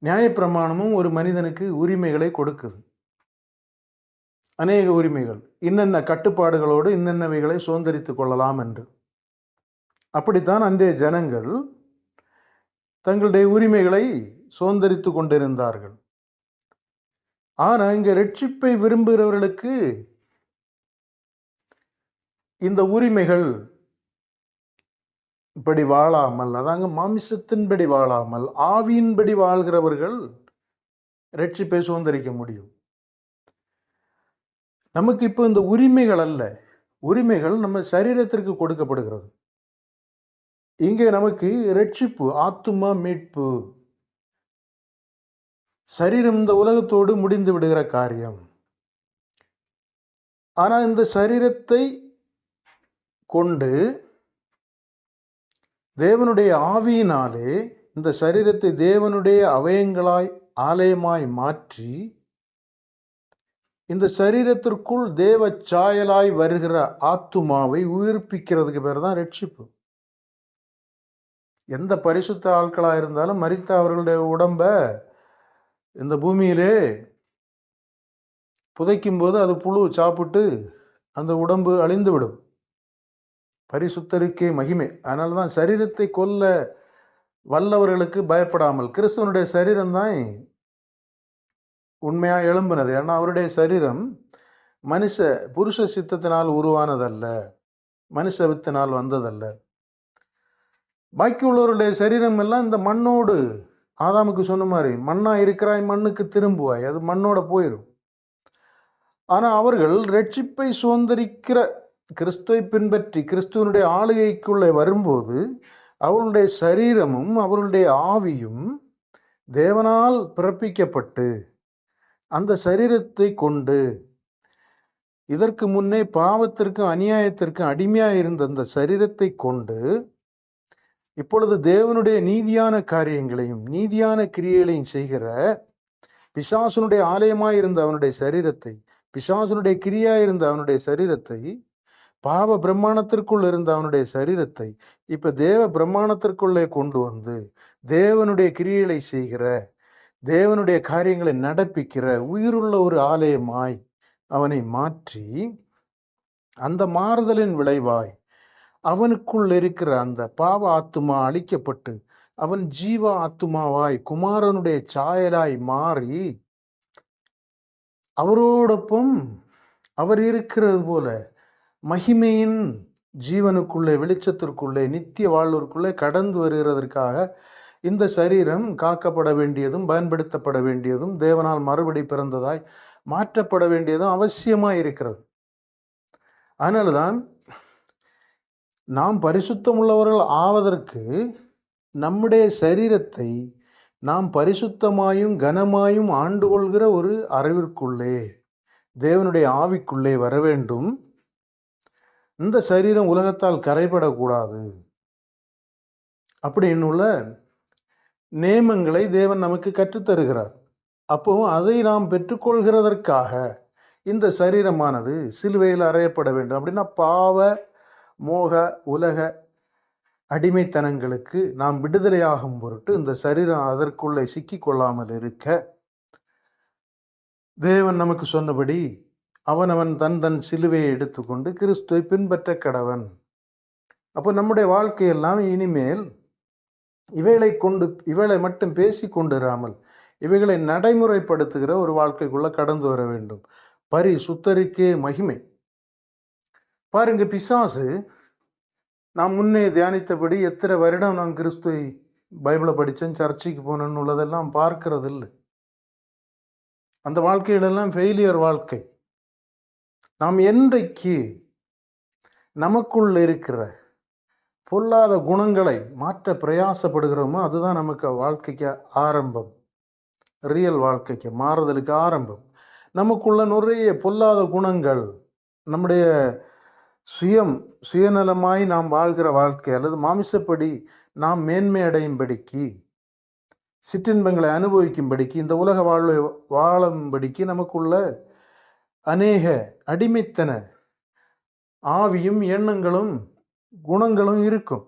நியாயப்பிரமாணமும் ஒரு மனிதனுக்கு உரிமைகளை கொடுக்குது. அநேக உரிமைகள், இன்னென்ன கட்டுப்பாடுகளோடு இன்னென்னவைகளை சுதந்திரித்துக் கொள்ளலாம் என்று. அப்படித்தான் அன்றைய ஜனங்கள் தங்களுடைய உரிமைகளை சுதந்திரித்துக் கொண்டிருந்தார்கள். ஆனா இங்க ரட்சிப்பை விரும்புகிறவர்களுக்கு இந்த உரிமைகள் இப்படி வாழாமல், அதாங்க மாமிசத்தின்படி வாழாமல் ஆவியின்படி வாழ்கிறவர்கள் ரட்சிப்பை சுதந்திரிக்க முடியும். நமக்கு இப்போ இந்த உரிமைகள் அல்ல, உரிமைகள் நம்ம சரீரத்திற்கு கொடுக்கப்படுகிறது. இங்கே நமக்கு ரட்சிப்பு, ஆத்துமா மீட்பு. சரீரம் இந்த உலகத்தோடு முடிந்து விடுகிற காரியம். ஆனா இந்த சரீரத்தை கொண்டு தேவனுடைய ஆவியினாலே இந்த சரீரத்தை தேவனுடைய அவயங்களாய் ஆலயமாய் மாற்றி இந்த சரீரத்திற்குள் தேவ சாயலாய் வருகிற ஆத்துமாவை உயிர்ப்பிக்கிறதுக்கு பேர் தான் ரட்சிப்பு. எந்த பரிசுத்த ஆட்களா இருந்தாலும் மரித்த அவர்களுடைய உடம்ப இந்த பூமியிலே புதைக்கும் போது அது புழு சாப்பிட்டு அந்த உடம்பு அழிந்து விடும். பரிசுத்தருக்கே மகிமை. அதனால்தான் சரீரத்தை கொல்ல வல்லவர்களுக்கு பயப்படாமல், கிறிஸ்துவனுடைய சரீரம் தான் உண்மையா எழும்பினது. ஏன்னா அவருடைய சரீரம் புருஷ சித்தத்தினால் உருவானதல்ல, மனுஷ வித்தினால் வந்ததல்ல. பாக்கி உள்ளவருடைய சரீரம் எல்லாம் இந்த மண்ணோடு, ஆதாமுக்கு சொன்ன மாதிரி மண்ணா இருக்கிறாய் மண்ணுக்கு திரும்புவாய், அது மண்ணோட போயிடும். ஆனா அவர்கள் ரட்சிப்பை சுதந்திரிக்கிற கிறிஸ்துவை பின்பற்றி கிறிஸ்துவனுடைய ஆளுகைக்குள்ளே வரும்போது அவர்களுடைய சரீரமும் அவர்களுடைய ஆவியும் தேவனால் பிறப்பிக்கப்பட்டு அந்த சரீரத்தை கொண்டு இதற்கு முன்னே பாவத்திற்கும் அநியாயத்திற்கும் அடிமையாக இருந்த அந்த சரீரத்தை கொண்டு இப்பொழுது தேவனுடைய நீதியான காரியங்களையும் நீதியான கிரியைகளையும் செய்கிற பிசாசனுடைய ஆலயமாய் இருந்த அவனுடைய சரீரத்தை, பிசாசனுடைய கிரியாய் இருந்த அவனுடைய சரீரத்தை, பாவ பிரம்மாணத்திற்குள் இருந்த அவனுடைய சரீரத்தை இப்ப தேவ பிரம்மாணத்திற்குள்ளே கொண்டு வந்து தேவனுடைய கிரியைகளை செய்கிற, தேவனுடைய காரியங்களை நடப்பிக்கிற உயிருள்ள ஒரு ஆலயமாய் அவனை மாற்றி, அந்த மாறுதலின் விளைவாய் அவனுக்குள் இருக்கிற அந்த பாவ ஆத்துமா அழிக்கப்பட்டு அவன் ஜீவ ஆத்துமாவாய் குமாரனுடைய சாயலாய் மாறி அவரோடொப்பம் அவர் இருக்கிறது போல மகிமையின் ஜீவனுக்குள்ளே, வெளிச்சத்திற்குள்ளே, நித்திய வாழ்விற்குள்ளே கடந்து வருகிறதற்காக இந்த சரீரம் காக்கப்பட வேண்டியதும் பயன்படுத்தப்பட வேண்டியதும் தேவனால் மறுபடி பிறந்ததாய் மாற்றப்பட வேண்டியதும் அவசியமாய் இருக்கிறது. அதனால்தான் நாம் பரிசுத்தம் உள்ளவர்கள் ஆவதற்கு நம்முடைய சரீரத்தை நாம் பரிசுத்தமாயும் கனமாயும் ஆண்டு கொள்கிற ஒரு அறிவிற்குள்ளே, தேவனுடைய ஆவிக்குள்ளே வர வேண்டும். இந்த சரீரம் உலகத்தால் கரைபடக்கூடாது. அப்படின்னுள்ள நேமங்களை தேவன் நமக்கு கற்றுத்தருகிறார். அப்போ அதை நாம் பெற்றுக்கொள்கிறதற்காக இந்த சரீரமானது சிலுவையில் அறையப்பட வேண்டும். அப்படின்னா பாவ மோக உலக அடிமைத்தனங்களுக்கு நாம் விடுதலையாகும் பொருட்டு இந்த சரீரம் அதற்குள்ளே சிக்கி கொள்ளாமல் இருக்க தேவன் நமக்கு சொன்னபடி அவனவன் தன் சிலுவையை எடுத்துக்கொண்டு கிறிஸ்துவை பின்பற்ற கடவன். அப்போ நம்முடைய வாழ்க்கையெல்லாம் இனிமேல் இவைகளை மட்டும் பேசி கொண்டிராமல் இவைகளை நடைமுறைப்படுத்துகிற ஒரு வாழ்க்கைக்குள்ள கடந்து வர வேண்டும். பரிசுத்தருக்கே மகிமை. பாருங்க, பிசாசு நாம் முன்னே தியானித்தபடி எத்தனை வருடம் நான் கிறிஸ்துவை பைபிளை படித்தேன், சர்ச்சைக்கு போனேன்னு உள்ளதெல்லாம் பார்க்கறது இல்லை. அந்த வாழ்க்கையிலெல்லாம் ஃபெயிலியர் வாழ்க்கை. நாம் என்றைக்கு நமக்குள்ள இருக்கிற பொல்லாத குணங்களை மாற்ற பிரயாசப்படுகிறோமோ அதுதான் நமக்கு வாழ்க்கைக்கு ஆரம்பம், ரியல் வாழ்க்கைக்கு மாறுதலுக்கு ஆரம்பம். நமக்குள்ள நிறைய பொல்லாத குணங்கள், நம்முடைய சுயநலமாய் நாம் வாழ்கிற வாழ்க்கை அல்லது மாமிசப்படி நாம் மேன்மை அடையும்படிக்கு, சிற்றின்பங்களை அனுபவிக்கும்படிக்கு, இந்த உலக வாழ்வை வாழும்படிக்கு நமக்குள்ள அநேக அடிமைத்தன ஆவியும் எண்ணங்களும் குணங்களும் இருக்கும்.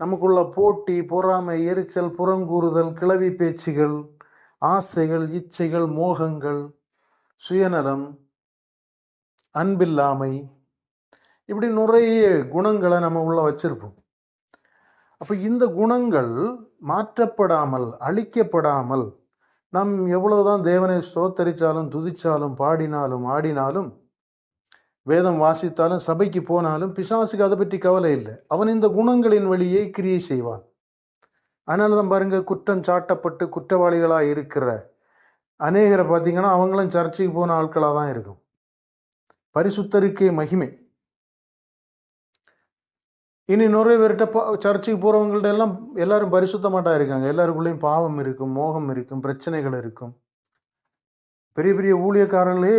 நமக்குள்ள போட்டி, பொறாமை, எரிச்சல், புறங்கூறுதல், கிளவி பேச்சுகள், ஆசைகள், இச்சைகள், மோகங்கள், சுயநலம், அன்பில்லாமை, இப்படி நிறைய குணங்களை நம்ம உள்ள வச்சிருப்போம். அப்ப இந்த குணங்கள் மாற்றப்படாமல், அழிக்கப்படாமல், நாம் எவ்வளவுதான் தேவனை ஸ்தோத்தரிச்சாலும், துதிச்சாலும், பாடினாலும், ஆடினாலும், வேதம் வாசித்தாலும், சபைக்கு போனாலும் பிசாசுக்கு அதை பற்றி கவலை இல்லை. அவன் இந்த குணங்களின் வழியே கிரியை செய்வான். அதனாலதான் பாருங்க, குற்றம் சாட்டப்பட்டு குற்றவாளிகளாக இருக்கிற அநேகரை பார்த்தீங்கன்னா அவங்களும் சர்ச்சுக்கு போன ஆட்களாக தான் இருக்கும். பரிசுத்தருக்கே மகிமை. இனி நிறைய பேர்கிட்ட சர்ச்சுக்கு போறவங்கள்ட்ட எல்லாம் எல்லாரும் பரிசுத்தமாட்டா இருக்காங்க. எல்லாருக்குள்ளேயும் பாவம் இருக்கும், மோகம் இருக்கும், பிரச்சனைகள் இருக்கும். பெரிய பெரிய ஊழியக்காரர்களே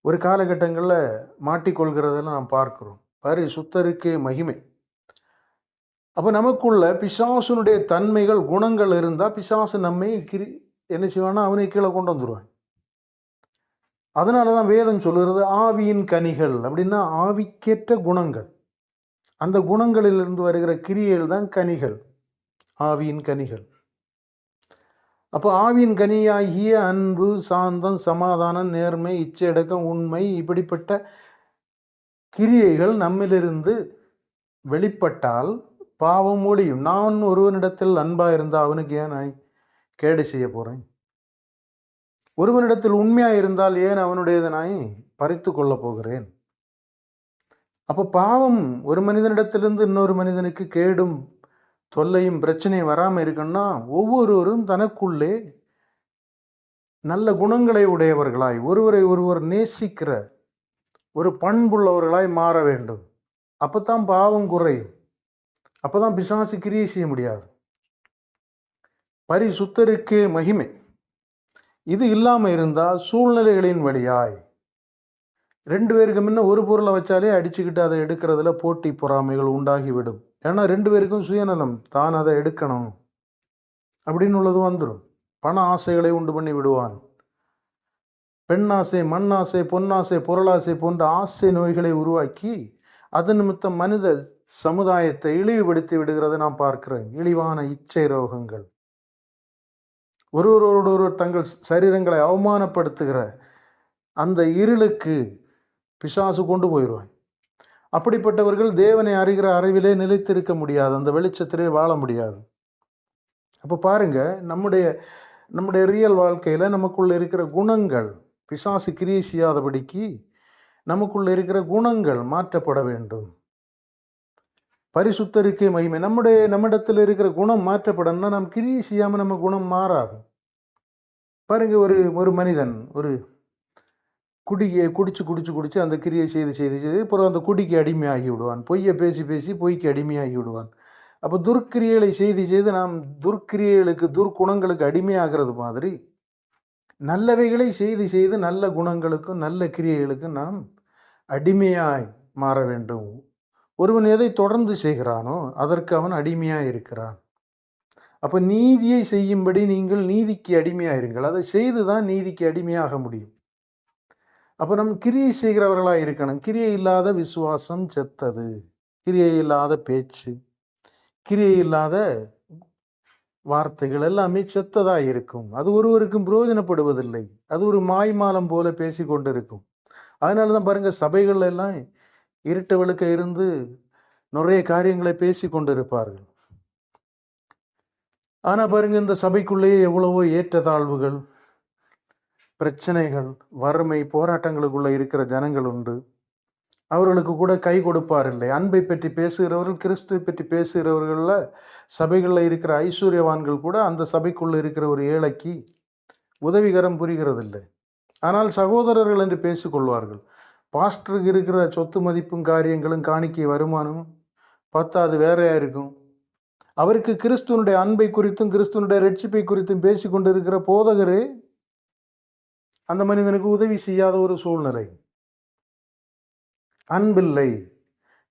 ஒரு காலகட்டங்களில் மாட்டிக்கொள்கிறதெல்லாம் நாம் பார்க்கிறோம். பரிசுத்தருக்கே மகிமை. அப்ப நமக்குள்ள பிசாசுனுடைய தன்மைகள், குணங்கள் இருந்தா பிசாசு நம்மை என்ன செய்வான்னா அவனை கீழே கொண்டு வந்துடுவான். அதனாலதான் வேதம் சொல்லுறது ஆவியின் கனிகள் அப்படின்னா ஆவிக்கேற்ற குணங்கள். அந்த குணங்களிலிருந்து வருகிற கிரியைகள் தான் கனிகள், ஆவியின் கனிகள். அப்போ ஆவியின் கனியாகிய அன்பு, சாந்தம், சமாதானம், நேர்மை, இச்சையடக்கம், உண்மை, இப்படிப்பட்ட கிரியைகள் நம்மிலிருந்து வெளிப்பட்டால் பாவம் ஒழியும். நான் ஒருவனிடத்தில் அன்பா இருந்தா அவனுக்கு ஏன் நான் கேடு செய்ய போறேன்? ஒருவனிடத்தில் உண்மையா இருந்தால் ஏன் அவனுடையதை நான் பறித்து கொள்ள போகிறேன்? அப்போ பாவம் ஒரு மனிதனிடத்திலிருந்து இன்னொரு மனிதனுக்கு கேடும் தொல்லையும் பிரச்சனையும் வராமல் இருக்குன்னா ஒவ்வொருவரும் தனக்குள்ளே நல்ல குணங்களை உடையவர்களாய், ஒருவரை ஒருவர் நேசிக்கிற ஒரு பண்புள்ளவர்களாய் மாற வேண்டும். அப்பதான் பாவம் குறையும். அப்பதான் பிசாசு கிரியை செய்ய முடியாது. பரிசுத்தருக்கே மகிமை. இது இல்லாம இருந்தா சூழ்நிலைகளின் வழியாய் ரெண்டு பேருக்கு முன்ன ஒரு பொருளை வச்சாலே அடிச்சுக்கிட்டு அதை எடுக்கிறதுல போட்டி பொறாமைகள் உண்டாகிவிடும். ஏன்னா ரெண்டு பேருக்கும் சுயநலம், தான் அதை எடுக்கணும் அப்படின்னு உள்ளது வந்துடும். பண ஆசைகளை உண்டு பண்ணி விடுவான். பெண்ணாசை, மண்ணாசை, பொன்னாசை, பொருளாசை போன்ற ஆசை நோய்களை உருவாக்கி அது நிமித்தம் மனித சமுதாயத்தை இழிவுபடுத்தி விடுகிறத நான் பார்க்கிறேன். இழிவான இச்சை ரோகங்கள், ஒருவரோடு தங்கள் சரீரங்களை அவமானப்படுத்துகிற அந்த இருளுக்கு பிசாசு கொண்டு போயிடுவான். அப்படிப்பட்டவர்கள் தேவனை அறிகிற அறிவிலே நிலைத்திருக்க முடியாது, அந்த வெளிச்சத்திலே வாழ முடியாது. அப்போ பாருங்க, நம்முடைய ரியல் வாழ்க்கையில நமக்குள்ள இருக்கிற குணங்கள் பிசாசு கிரியை செய்யாதபடிக்கு நமக்குள்ள இருக்கிற குணங்கள் மாற்றப்பட வேண்டும். பரிசுத்தருக்கே மகிமை. நம்மிடத்தில் இருக்கிற குணம் மாற்றப்படணும்னா நாம் கிரியை செய்யாம நம்ம குணம் மாறாது. பாருங்க, ஒரு மனிதன் ஒரு குடியை குடிச்சு அந்த கிரியை செய்து அப்புறம் அந்த குடிக்கு அடிமையாகி விடுவான். பொய்யை பேசி பொய்க்கு அடிமையாகி விடுவான். அப்போ துர்க்கிரியைகளை செய்து நாம் துர்க்கிரியைகளுக்கு, துர்க்குணங்களுக்கு அடிமையாகிறது மாதிரி நல்லவைகளை செய்து நல்ல குணங்களுக்கும் நல்ல கிரியைகளுக்கும் நாம் அடிமையாய் மாற வேண்டும். ஒருவன் எதை தொடர்ந்து செய்கிறானோ அதற்கு அவன் அடிமையாய் இருக்கிறான். அப்ப நீதியை செய்யும்படி நீங்கள் நீதிக்கு அடிமையாயிருங்கள். அதை செய்துதான் நீதிக்கு அடிமையாக முடியும். அப்ப நம்ம கிரியை செய்கிறவர்களாக இருக்கணும். கிரியை இல்லாத விசுவாசம் செத்தது, கிரியை இல்லாத பேச்சு, கிரியை இல்லாத வார்த்தைகள் எல்லாமே செத்ததா இருக்கும். அது ஒருவருக்கும் பிரயோஜனப்படுவதில்லை. அது ஒரு மாய்மாலம் போல பேசி கொண்டிருக்கும். அதனாலதான் பாருங்க, சபைகள்ல எல்லாம் இருட்டு வெளுக்க இருந்து நிறைய காரியங்களை பேசி கொண்டிருப்பார்கள். ஆனா பாருங்க, இந்த சபைக்குள்ளேயே எவ்வளவோ ஏற்றத்தாழ்வுகள், பிரச்சனைகள், வறுமை, போராட்டங்களுக்குள்ள இருக்கிற ஜனங்கள் உண்டு. அவர்களுக்கு கூட கை கொடுப்பார் இல்லை. அன்பை பற்றி பேசுகிறவர்கள், கிறிஸ்துவை பற்றி பேசுகிறவர்கள்ல சபைகளில் இருக்கிற ஐஸ்வர்யவான்கள் கூட அந்த சபைக்குள்ள இருக்கிற ஒரு ஏழைக்கு உதவிகரம் புரிகிறது இல்லை. ஆனால் சகோதரர்கள் என்று பேசிக்கொள்வார்கள். பாஸ்டருக்கு இருக்கிற சொத்து மதிப்பும் காரியங்களும் காணிக்கை வருமானமும் பார்த்தா அது வேறையா இருக்கும். அவருக்கு கிறிஸ்துவனுடைய அன்பை குறித்தும் கிறிஸ்துவனுடைய ரட்சிப்பை குறித்தும் பேசி கொண்டிருக்கிற போதகரே அந்த மனிதனுக்கு உதவி செய்யாத ஒரு சூழ்நிலை. அன்பில்லை.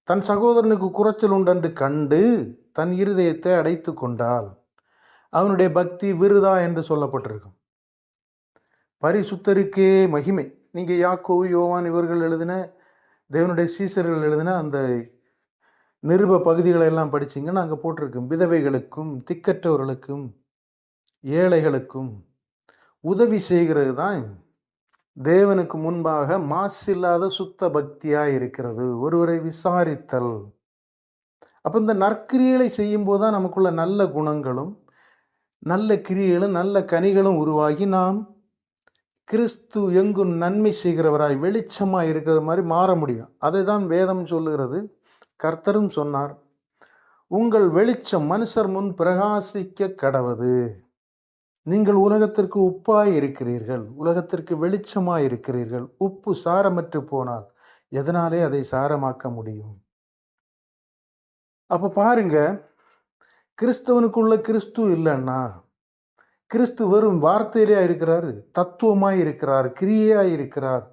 தன் சகோதரனுக்கு குறைச்சல் உண்டென்று கண்டு தன் இருதயத்தை அடைத்து கொண்டால் அவனுடைய பக்தி விருதா என்று சொல்லப்பட்டிருக்கும். பரிசுத்தருக்கே மகிமை. நீங்க யாக்கோபு, யோவான் இவர்கள் எழுதின, தேவனுடைய சீசர்கள் எழுதின அந்த நிருப பகுதிகளை எல்லாம் படிச்சிங்கன்னா அங்கே போட்டிருக்கும், விதவைகளுக்கும் திக்கற்றவர்களுக்கும் ஏழைகளுக்கும் உதவி செய்கிறது தான் தேவனுக்கு முன்பாக மாசில்லாத சுத்த பக்தியாய் இருக்கிறது, ஒருவரை விசாரித்தல். அப்போ இந்த நற்கிரியைகளை செய்யும் போது தான் நமக்குள்ள நல்ல குணங்களும் நல்ல கிரியைகளும் நல்ல கனிகளும் உருவாகி நாம் கிறிஸ்து எங்கும் நன்மை செய்கிறவராய் வெளிச்சமாய் இருக்கிற மாதிரி மாற முடியும். அதை தான் வேதம் சொல்லுகிறது. கர்த்தரும் சொன்னார், உங்கள் வெளிச்சம் மனுஷர் முன் பிரகாசிக்க கடவது. நீங்கள் உலகத்திற்கு உப்பாய் இருக்கிறீர்கள், உலகத்திற்கு வெளிச்சமாய் இருக்கிறீர்கள். உப்பு சாரமற்று போனால் எதனாலே அதை சாரமாக்க முடியும்? அப்ப பாருங்க, கிறிஸ்தவனுக்குள்ள கிறிஸ்து இல்லைன்னா, கிறிஸ்து வெறும் வார்த்தையிலே இருக்கிறார், தத்துவமாய் இருக்கிறார், கிரியையாய் இருக்கிறார்,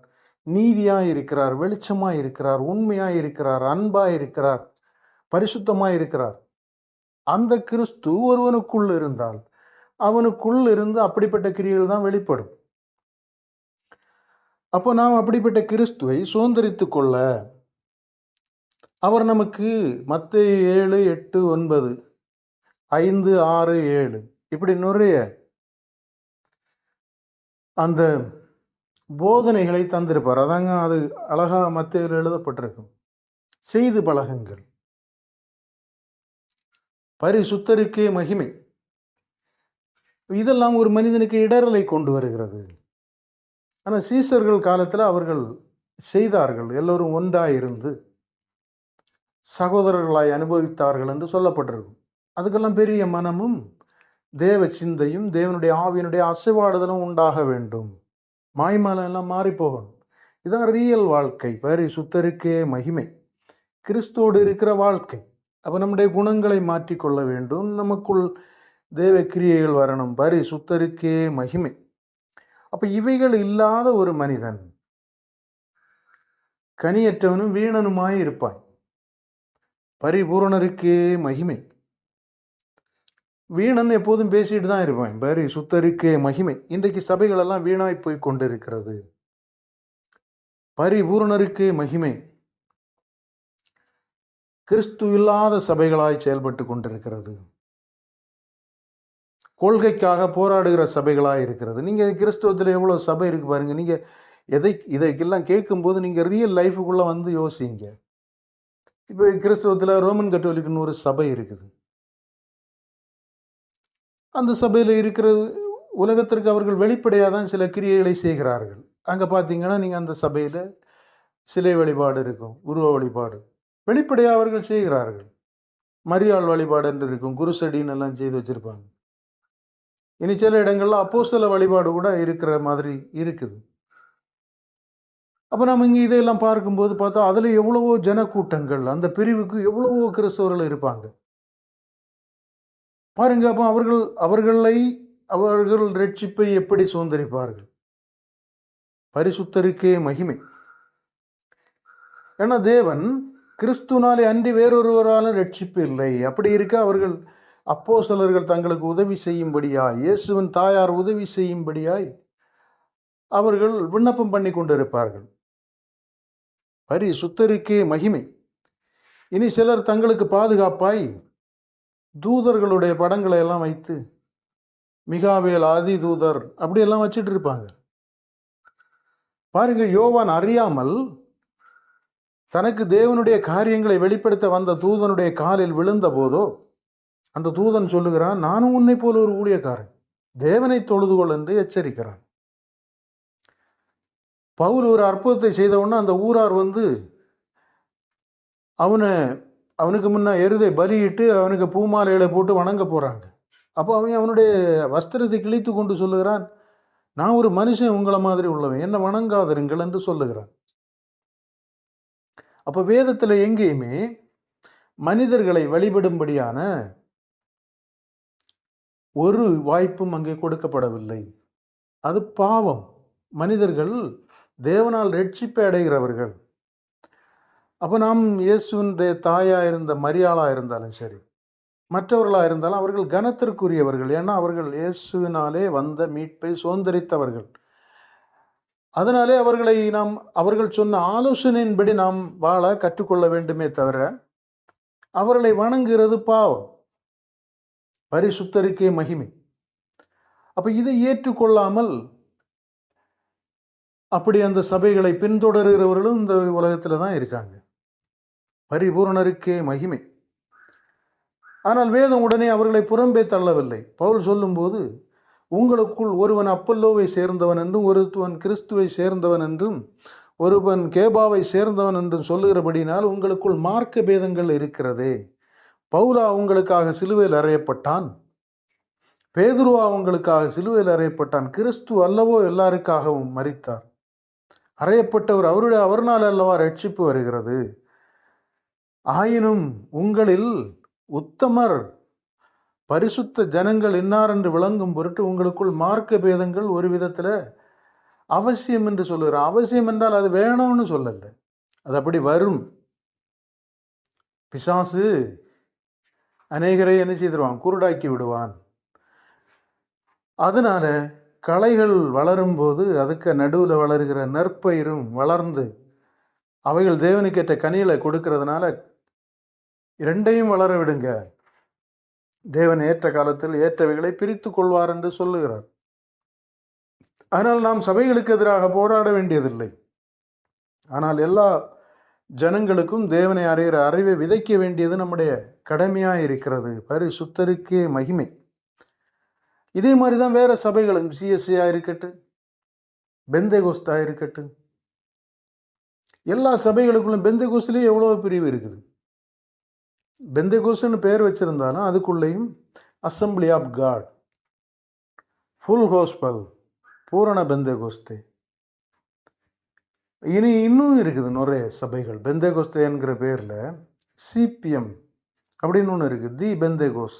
நீதியாய் இருக்கிறார், வெளிச்சமாய் இருக்கிறார், உண்மையாய் இருக்கிறார், அன்பாய் இருக்கிறார், பரிசுத்தமாய் இருக்கிறார். அந்த கிறிஸ்து ஒருவனுக்குள் இருந்தால் அவனுக்குள் இருந்து அப்படிப்பட்ட கிரியைகள் தான் வெளிப்படும். அப்போ நாம் அப்படிப்பட்ட கிறிஸ்துவை சுதந்திரித்துக் கொள்ள அவர் நமக்கு மத்தேயு 7, 8, 9, 5, 6, 7 இப்படி நிறைய அந்த போதனைகளை தந்திருப்பார். அதாங்க அது அழகா மத்தேயுல எழுதப்பட்டிருக்கும். செய்து பழகுங்கள், பரிசுத்தருக்கே மகிமை. இதெல்லாம் ஒரு மனிதனுக்கு இடரலை கொண்டு வருகிறது. ஆனால் சீசர்கள் காலத்தில் அவர்கள் செய்தார்கள். எல்லோரும் ஒன்றாயிருந்து சகோதரர்களாய் அனுபவித்தார்கள் என்று சொல்லப்பட்டிருக்கும். அதுக்கெல்லாம் பெரிய மனமும் தேவ சிந்தையும் தேவனுடைய ஆவியினுடைய அசைவாடுதலும் உண்டாக வேண்டும். மாய்மாலம் எல்லாம் மாறி போகணும். இதான் ரியல் வாழ்க்கை, பரிசுத்தருக்கே மகிமை, கிறிஸ்துவோடு இருக்கிற வாழ்க்கை. அப்போ நம்முடைய குணங்களை மாற்றிக்கொள்ள வேண்டும், நமக்குள் தேவ கிரியைகள் வரணும், பரிசுத்தருக்கே மகிமை. அப்ப இவைகள் இல்லாத ஒரு மனிதன் கனியற்றவனும் வீணனுமாய் இருப்பான். பரிபூரணருக்கே மகிமை. வீணன் எப்போதும் பேசிட்டு தான் இருப்பான். பரிசுத்தருக்கே மகிமை. இன்றைக்கு சபைகள் எல்லாம் வீணாய் போய் கொண்டிருக்கிறது. பரிபூரணருக்கே மகிமை. கிறிஸ்து இல்லாத சபைகளாய் செயல்பட்டு கொண்டிருக்கிறது. கொள்கைக்காக போராடுகிற சபைகளாக இருக்கிறது. நீங்கள் கிறிஸ்துவத்தில் எவ்வளோ சபை இருக்கு பாருங்க. நீங்கள் இதைக்கெல்லாம் கேட்கும்போது நீங்கள் ரியல் லைஃபுக்குள்ளே வந்து யோசிங்க. இப்போ கிறிஸ்துவத்தில் ரோமன் கத்தோலிக்குன்னு ஒரு சபை இருக்குது. அந்த சபையில் இருக்கிற உலகத்திற்கு அவர்கள் வெளிப்படையாக தான் சில கிரியைகளை செய்கிறார்கள். அங்கே பார்த்தீங்கன்னா நீங்கள் அந்த சபையில் சிலை வழிபாடு இருக்கும், உருவ வழிபாடு வெளிப்படையாக அவர்கள் செய்கிறார்கள். மரியாள் வழிபாடு என்று இருக்கும், குருசடின்னு எல்லாம் செய்து வச்சிருப்பாங்க. இனி சில இடங்கள்ல அப்போஸ்தல வழிபாடு கூட இருக்கிற மாதிரி இருக்குது. அப்போ நம்ம இங்கே இதையெல்லாம் பார்க்கும்போது பார்த்தா அதில் எவ்வளவோ ஜனக்கூட்டங்கள், அந்த பிரிவுக்கு எவ்வளவோ கிறிஸ்தவர்கள் இருப்பாங்க பாருங்க. அப்போ அவர்கள் ரட்சிப்பை எப்படி சுதந்திரிப்பார்கள்? பரிசுத்தருக்கே மகிமை. ஏன்னா தேவன் கிறிஸ்துனாலே அன்றி வேறொருவராலும் ரட்சிப்பு இல்லை. அப்படி இருக்க அவர்கள் அப்போஸ்தலர்கள் தங்களுக்கு உதவி செய்யும்படியாய், இயேசுவின் தாயார் உதவி செய்யும்படியாய் அவர்கள் விண்ணப்பம் பண்ணி கொண்டிருப்பார்கள். பரிசுத்தருக்கே மகிமை. இனி சிலர் தங்களுக்கு பாதுகாப்பாய் தூதர்களுடைய படங்களை எல்லாம் வைத்து, மிகாவேல் ஆதி தூதர் அப்படியெல்லாம் வச்சுட்டு இருப்பாங்க பாருங்க. யோவான் அறியாமல் தனக்கு தேவனுடைய காரியங்களை வெளிப்படுத்த வந்த தூதனுடைய காலில் விழுந்த போதோ அந்த தூதன் சொல்லுகிறான், நானும் உன்னை போல ஒரு ஊழியக்காரன், தேவனை தொழுதுகொள் என்று எச்சரிக்கிறான். பவுல் ஒரு அற்புதத்தை செய்த உடனே அந்த ஊரார் வந்து அவனுக்கு முன்ன எருதை பலியிட்டு அவனுக்கு பூமாலைகளை போட்டு வணங்க போறாங்க. அப்போ அவன் அவனுடைய வஸ்திரத்தை கிழித்து கொண்டு சொல்லுகிறான், நான் ஒரு மனுஷன் உங்களை மாதிரி உள்ளவன், என்ன வணங்காதிருங்கள் என்று சொல்லுகிறான். அப்ப வேதத்துல எங்கேயுமே மனிதர்களை வழிபடும்படியான ஒரு வாய்ப்பும் அங்கே கொடுக்கப்படவில்லை. அது பாவம். மனிதர்கள் தேவனால் ரட்சிப்பை அடைகிறவர்கள். அப்போ நாம் இயேசுவின் தாயா இருந்த மரியாளா இருந்தாலும் சரி, மற்றவர்களாக இருந்தாலும் அவர்கள் கனத்திற்குரியவர்கள். ஏன்னா அவர்கள் இயேசுவினாலே வந்த மீட்பை சுதந்திரித்தவர்கள். அதனாலே அவர்கள் சொன்ன ஆலோசனையின்படி நாம் வாழ கற்றுக்கொள்ள வேண்டுமே தவிர அவர்களை வணங்குகிறது பாவம். பரிசுத்தருக்கே மகிமை. அப்ப இதை ஏற்றுக்கொள்ளாமல் அப்படி அந்த சபைகளை பின்தொடர்கிறவர்களும் இந்த உலகத்துல தான் இருக்காங்க. பரிபூரணருக்கே மகிமை. ஆனால் வேதம் உடனே அவர்களை புறம்பே தள்ளவில்லை. பவுல் சொல்லும்போது, உங்களுக்குள் ஒருவன் அப்பல்லோவை சேர்ந்தவன் என்றும், ஒருவன் கிறிஸ்துவை சேர்ந்தவன் என்றும், ஒருவன் கேபாவை சேர்ந்தவன் என்றும் சொல்லுகிறபடினால் உங்களுக்குள் மார்க்க பேதங்கள் இருக்கிறதே. பவுலா உங்களுக்காக சிலுவையில் அறையப்பட்டான், பேதுருவா உங்களுக்காக சிலுவையில் அறையப்பட்டான், கிறிஸ்து அல்லவோ எல்லாருக்காகவும் மரித்தார். அறையப்பட்டவர் அவர்னால் அல்லவா ரட்சிப்பு வருகிறது. ஆயினும் உங்களில் உத்தமர் பரிசுத்த ஜனங்கள் இன்னார் என்று விளங்கும் பொருட்டு உங்களுக்குள் மார்க்க பேதங்கள் ஒரு விதத்துல அவசியம் என்று சொல்லுகிறார். அவசியம் என்றால் அது வேணும்னு சொல்லல, அது அப்படி வரும். பிசாசு அநேகரை என்ன செய்திருவான்? குருடாக்கி விடுவான். அதனால களைகள் வளரும் போது அதுக்கு நடுவில் வளர்கிற நற்பயிரும் வளர்ந்து அவைகள் தேவனுக்கேற்ற கனிகளை கொடுக்கிறதுனால இரண்டையும் வளர விடுங்க. தேவன் ஏற்ற காலத்தில் ஏற்றவைகளை பிரித்து கொள்வார் என்று சொல்லுகிறார். ஆனால் நாம் சபைகளுக்கு எதிராக போராட வேண்டியதில்லை. ஆனால் எல்லா ஜனங்களுக்கும் தேவனை அறிகிற அறிவை விதைக்க வேண்டியது நம்முடைய கடமையாக இருக்கிறது. பரிசுத்தருக்கே மகிமை. இதே மாதிரி தான் வேற சபைகளும், சிஎஸ்சியா இருக்கட்டும், பெந்தேகோஸ்தா இருக்கட்டும், எல்லா சபைகளுக்குள்ளும் பெந்தேகோஸ்திலே எவ்வளவு பிரிவு இருக்குது. பெந்தேகோஸ்ட்னு பேர் வச்சிருந்தாலும் அதுக்குள்ளேயும் assembly of God, full gospel, பூரண பெந்தேகோஸ்தே. இன்னும் இருக்குது நிறைய சபைகள். பெந்தேகோஸ்தே என்கிற பேர்ல சிபிஎம் அப்படின்னு ஒன்று இருக்கு, தி பெந்தேகோஸ்.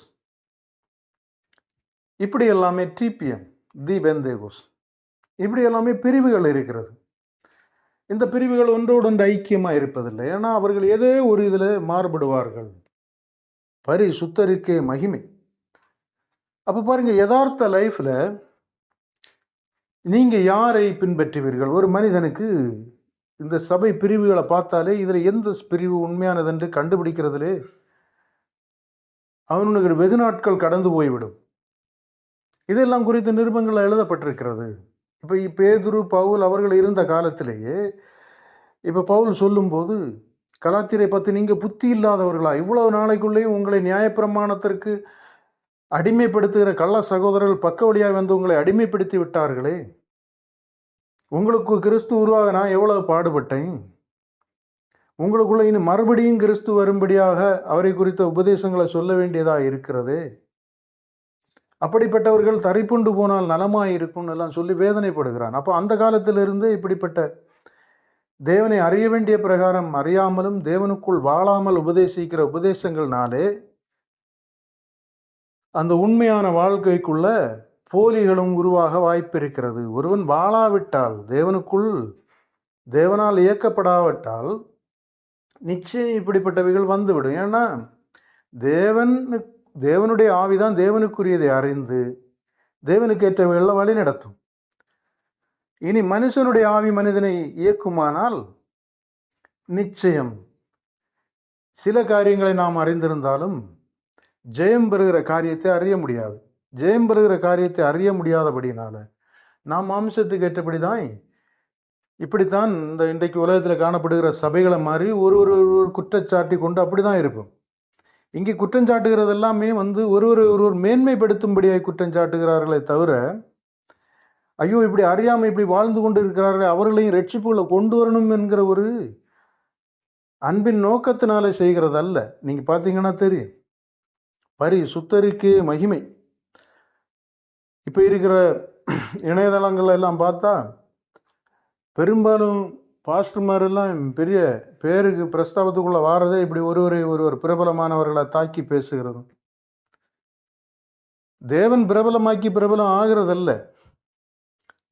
இப்படி எல்லாமே டிபிஎம், தி பெந்தேகோஸ், இப்படி எல்லாமே பிரிவுகள் இருக்கிறது. இந்த பிரிவுகள் ஒன்றோடு ஒன்று ஐக்கியமாக இருப்பதில்லை. ஏன்னா அவர்கள் ஏதோ ஒரு இதில் மாறுபடுவார்கள். பரிசுத்தருக்கே மகிமை. அப்போ பாருங்க, யதார்த்த லைஃப்ல நீங்க யாரை பின்பற்றுவீர்கள்? ஒரு மனிதனுக்கு இந்த சபை பிரிவுகளை பார்த்தாலே இதுல எந்த பிரிவு உண்மையானது என்று கண்டுபிடிக்கிறதுலே அவனுக்கு வெகு நாட்கள் கடந்து போய்விடும். இதெல்லாம் குறித்த நிருபங்கள் எழுதப்பட்டிருக்கிறது. இப்போ பேதுரு, பவுல் அவர்கள் இருந்த காலத்திலேயே இப்போ பவுல் சொல்லும்போது, கலாத்தியரை பற்றி நீங்க புத்தி இல்லாதவர்களா, இவ்வளவு நாளைக்குள்ளேயும் உங்களை நியாயப்பிரமாணத்திற்கு அடிமைப்படுத்துகிற கள்ள சகோதரர்கள் பக்க வழியாக வந்து உங்களை அடிமைப்படுத்தி விட்டார்களே. உங்களுக்கு கிறிஸ்து உருவாக நான் எவ்வளவு பாடுபட்டேன். உங்களுக்குள்ள இனி மறுபடியும் கிறிஸ்து வரும்படியாக அவரை குறித்த உபதேசங்களை சொல்ல வேண்டியதாக இருக்கிறது. அப்படிப்பட்டவர்கள் தரிப்புண்டு போனால் நலமாய் இருக்கும்னு எல்லாம் சொல்லி வேதனைப்படுகிறான். அப்போ அந்த காலத்திலிருந்து இப்படிப்பட்ட தேவனை அறிய வேண்டிய பிரகாரம் அறியாமலும் தேவனுக்குள் வாழாமல் உபதேசிக்கிற உபதேசங்கள்னாலே அந்த உண்மையான வாழ்க்கைக்குள்ள போலிகளும் உருவாக வாய்ப்பு இருக்கிறது. ஒருவன் வாழாவிட்டால், தேவனுக்குள் தேவனால் இயக்கப்படாவிட்டால் நிச்சயம் இப்படிப்பட்டவைகள் வந்துவிடும். ஏன்னா தேவனுடைய ஆவிதான் தேவனுக்குரியதை அறிந்து தேவனுக்கு ஏற்றவைகளில் வழி நடத்தும். இனி மனுஷனுடைய ஆவி மனிதனை இயக்குமானால் நிச்சயம் சில காரியங்களை நாம் அறிந்திருந்தாலும் ஜெயம் பெறுகிற காரியத்தை அறிய முடியாது. ஜெயம் பெறுகிற காரியத்தை அறிய முடியாதபடினால நாம் மாம்சத்துக்கு ஏற்றபடிதான் இப்படித்தான் இந்த இன்றைக்கு உலகத்தில் காணப்படுகிற சபைகளை மாதிரி ஒரு குற்றச்சாட்டி கொண்டு அப்படிதான் இருப்போம். இங்கே குற்றஞ்சாட்டுகிறது எல்லாமே ஒருவர் மேன்மைப்படுத்தும்படியாக குற்றஞ்சாட்டுகிறார்களே தவிர, ஐயோ இப்படி அறியாமல் இப்படி வாழ்ந்து கொண்டு இருக்கிறார்கள் அவர்களையும் ரட்சிப்புகளை கொண்டு வரணும் என்கிற ஒரு அன்பின் நோக்கத்தினால செய்கிறது அல்ல. நீங்க பார்த்தீங்கன்னா தெரியும். பரிசுத்தருக்கே மகிமை. இப்போ இருக்கிற இணையதளங்கள் எல்லாம் பார்த்தா பெரும்பாலும் பாஸ்டர்மாரெல்லாம் பெரிய பேருக்கு பிரஸ்தாபத்துக்குள்ள வாரதே இப்படி ஒருவர் பிரபலமானவர்களை தாக்கி பேசுகிறதும். தேவன் பிரபலமாக்கி பிரபலம் ஆகிறதல்ல,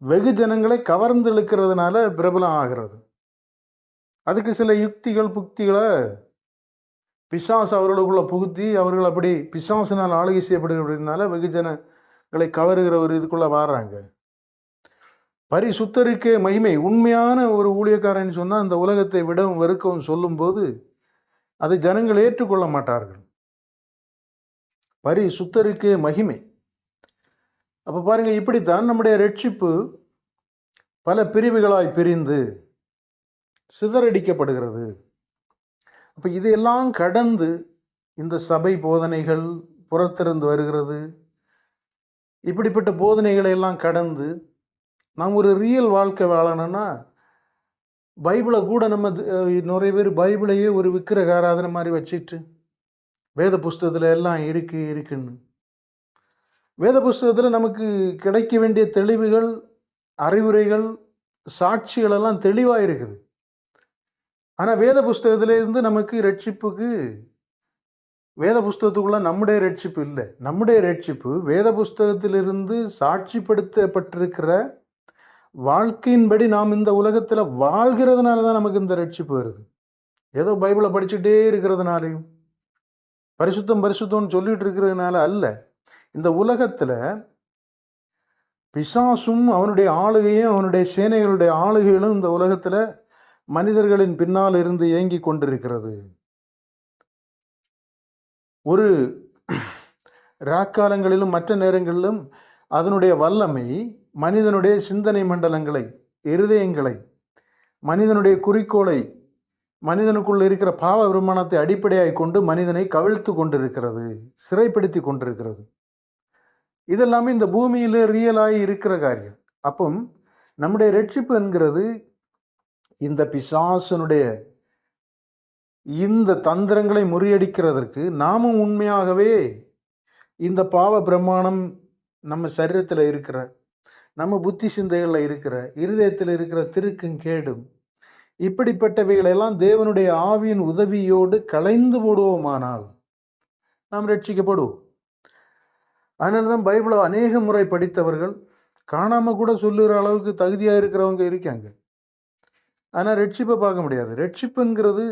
வெகு ஜனங்களை கவர்ந்து இழுக்கிறதுனால பிரபலம் ஆகிறது. அதுக்கு சில யுக்திகள் புக்திகளை பிசாசு அவர்களுக்குள்ள புகுத்தி அவர்கள் அப்படி பிசாசினால் ஆளுகை செய்யப்படுகிறதுனால வெகு ஜனங்களை கவருகிற ஒரு இதுக்குள்ள வாடுறாங்க. பரிசுத்தருக்கே மகிமை. உண்மையான ஒரு ஊழியக்காரன் சொன்னால் அந்த உலகத்தை விடவும் வெறுக்கவும் சொல்லும்போது அதை ஜனங்கள் ஏற்றுக்கொள்ள மாட்டார்கள். பரிசுத்தருக்கே மகிமை. அப்ப பாருங்க, இப்படித்தான் நம்முடைய ரட்சிப்பு பல பிரிவுகளாய் பிரிந்து சிதறடிக்கப்படுகிறது. அப்ப இதையெல்லாம் கடந்து இந்த சபை போதனைகள் புறத்திருந்து வருகிறது. இப்படிப்பட்ட போதனைகளை எல்லாம் கடந்து நாம் ஒரு ரியல் வாழ்க்கை வாழணும்னா, பைபிளை கூட நம்ம நிறைய பேர் பைபிளையே ஒரு விக்கிரக ஆராதனை மாதிரி வச்சிட்டு, வேத புஸ்தகத்தில் எல்லாம் இருக்குன்னு, வேத புஸ்தகத்தில் நமக்கு கிடைக்க வேண்டிய தெளிவுகள், அறிவுரைகள், சாட்சிகள் எல்லாம் தெளிவாக இருக்குது. ஆனால் வேத புஸ்தகத்திலிருந்து நமக்கு ரட்சிப்புக்கு, வேத புஸ்தகத்துக்குள்ள நம்முடைய ரட்சிப்பு இல்லை. நம்முடைய ரட்சிப்பு வேத புஸ்தகத்திலிருந்து சாட்சிப்படுத்தப்பட்டிருக்கிற வாழ்க்கையின்படி நாம் இந்த உலகத்தில் வாழ்கிறதுனால தான் நமக்கு இந்த ரட்சிப்பு வருது. ஏதோ பைபிளை படிச்சுட்டே இருக்கிறதுனாலையும் பரிசுத்தம்னு சொல்லிட்டு இருக்கிறதுனால அல்ல. இந்த உலகத்தில் பிசாசும் அவனுடைய ஆளுகையும் அவனுடைய சேனைகளுடைய ஆளுகைகளும் இந்த உலகத்தில் மனிதர்களின் பின்னால் இருந்து இயங்கி கொண்டிருக்கிறது. ஒரு ராக்காலங்களிலும் மற்ற நேரங்களிலும் அதனுடைய வல்லமை மனிதனுடைய சிந்தனை மண்டலங்களை, இருதயங்களை, மனிதனுடைய குறிக்கோளை, மனிதனுக்குள் இருக்கிற பாவ விருமானத்தை அடிப்படையாக கொண்டு மனிதனை கவிழ்த்து கொண்டிருக்கிறது, சிறைப்படுத்தி கொண்டிருக்கிறது. இதெல்லாமே இந்த பூமியில ரியலாகி இருக்கிற காரியம். அப்போ நம்முடைய ரட்சிப்பு என்கிறது இந்த பிசாசனுடைய இந்த தந்திரங்களை முறியடிக்கிறதற்கு நாமும் உண்மையாகவே இந்த பாவ பிரமாணம் நம்ம சரீரத்தில் இருக்கிற, நம்ம புத்தி சிந்தைகளில் இருக்கிற, இருதயத்தில் இருக்கிற திருக்கும் கேடும், இப்படிப்பட்டவைகளெல்லாம் தேவனுடைய ஆவியின் உதவியோடு களைந்து போடுவோமானால் நாம் ரட்சிக்கப்படுவோம். அதனால்தான் பைபிளை அநேக முறை படித்தவர்கள் காணாம கூட சொல்லுகிற அளவுக்கு தகுதியா இருக்கிறவங்க இருக்காங்க. ஆனா ரட்சிப்பை பார்க்க முடியாது. ரட்சிப்புங்கிறது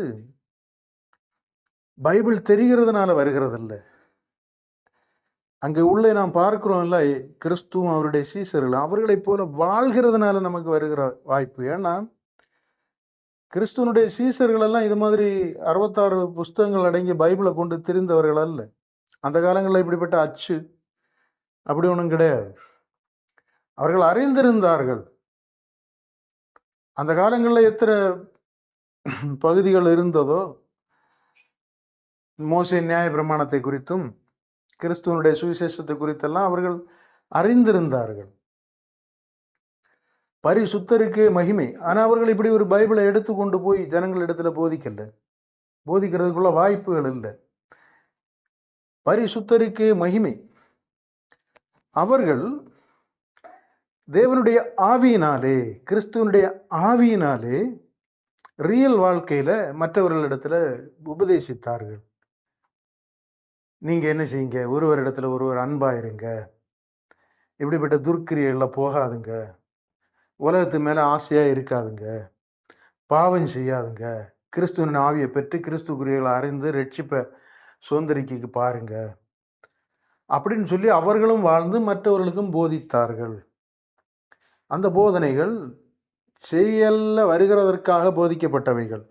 பைபிள் தெரிகிறதுனால வருகிறது இல்லை. அங்கே உள்ளே நாம் பார்க்கிறோம் இல்லை, கிறிஸ்துவும் அவருடைய சீசர்களும் அவர்களைப் போல வாழ்கிறதுனால நமக்கு வருகிற வாய்ப்பு. ஏன்னா கிறிஸ்துவனுடைய சீசர்கள் எல்லாம் இது மாதிரி 66 புஸ்தகங்கள் அடங்கிய பைபிளை கொண்டு திரிந்தவர்கள் அல்ல. அந்த காலங்களில் இப்படிப்பட்ட அச்சு அப்படி ஒன்றும் கிடையாது. அவர்கள் அறிந்திருந்தார்கள். அந்த காலங்களில் எத்தனை பகுதிகள் இருந்ததோ மோசே நியாய பிரமாணத்தை குறித்தும் கிறிஸ்துவனுடைய சுவிசேஷத்தை குறித்தெல்லாம் அவர்கள் அறிந்திருந்தார்கள். பரிசுத்தருக்கே மகிமை. ஆனால் அவர்கள் இப்படி ஒரு பைபிளை எடுத்துக்கொண்டு போய் ஜனங்களிடத்துல போதிக்கல, போதிக்கிறதுக்குள்ள வாய்ப்புகள் இல்லை. பரிசுத்தருக்கே மகிமை. அவர்கள் தேவனுடைய ஆவியினாலே, கிறிஸ்துவனுடைய ஆவியினாலே ரியல் வாழ்க்கையில மற்றவர்களிடத்துல உபதேசித்தார்கள். நீங்க என்ன செய்யுங்க, ஒருவரிடத்துல ஒருவர் அன்பாயிருங்க, இப்படிப்பட்ட துர்க்கிரியல்ல போகாதுங்க, உலகத்து மேல ஆசையா இருக்காதுங்க, பாவம் செய்யாதுங்க, கிறிஸ்துவின் ஆவியை பெற்று கிறிஸ்துக்குரியர்களை அறிந்து ரட்சிப்பை சுதந்திரிக்கு பாருங்க அப்படின்னு சொல்லி அவர்களும் வாழ்ந்து மற்றவர்களுக்கும் போதித்தார்கள். அந்த போதனைகள் செயல்ல வருகிறதற்காக போதிக்கப்பட்டவைகள்.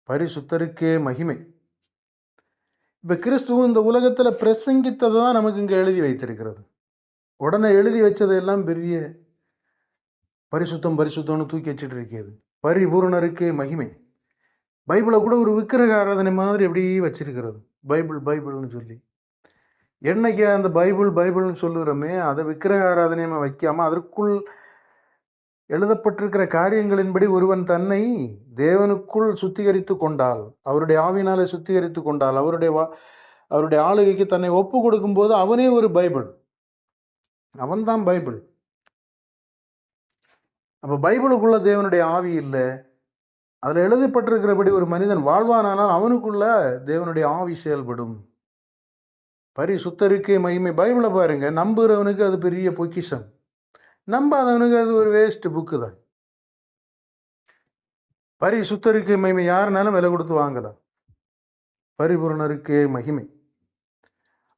பரிசுத்தருக்கே மகிமை. இப்ப கிறிஸ்துவ இந்த உலகத்துல பிரசங்கித்ததை தான் நமக்கு இங்க எழுதி வைத்திருக்கிறது. உடனே எழுதி வச்சதெல்லாம் பெரிய பரிசுத்தம்னு தூக்கி வச்சுட்டு இருக்கிறது. பரிபூர்ணருக்கே மகிமை. பைபிளை கூட ஒரு விக்கிரக ஆராதனை மாதிரி எப்படி வச்சிருக்கிறது, பைபிள்னு சொல்லி. என்னைக்கு அந்த பைபிள்னு சொல்லுகிறோமே அதை விக்கிரக ஆராதனையமா வைக்காம அதற்குள் எழுதப்பட்டிருக்கிற காரியங்களின்படி ஒருவன் தன்னை தேவனுக்குள் சுத்திகரித்து கொண்டால், அவருடைய ஆவினாலே சுத்திகரித்து கொண்டால், அவருடைய ஆளுகைக்கு தன்னை ஒப்பு கொடுக்கும் போது அவனே ஒரு பைபிள், அவன்தான் பைபிள். அப்ப பைபிளுக்குள்ள தேவனுடைய ஆவி இல்லை, அதுல எழுதப்பட்டிருக்கிறபடி ஒரு மனிதன் வாழ்வானால் அவனுக்குள்ள தேவனுடைய ஆவி செயல்படும். பரிசுத்தருக்கே மகிமை. பைபிளை பாருங்க, நம்புறவனுக்கு அது பெரிய பொக்கிஷம், நம்பாதவனுக்கு அது ஒரு வேஸ்ட் புக்கு தான். பரிசுத்தருக்கே மகிமை. யாருனாலும் விலை கொடுத்து வாங்கலாம். பரிபூர்ணருக்கே மகிமை.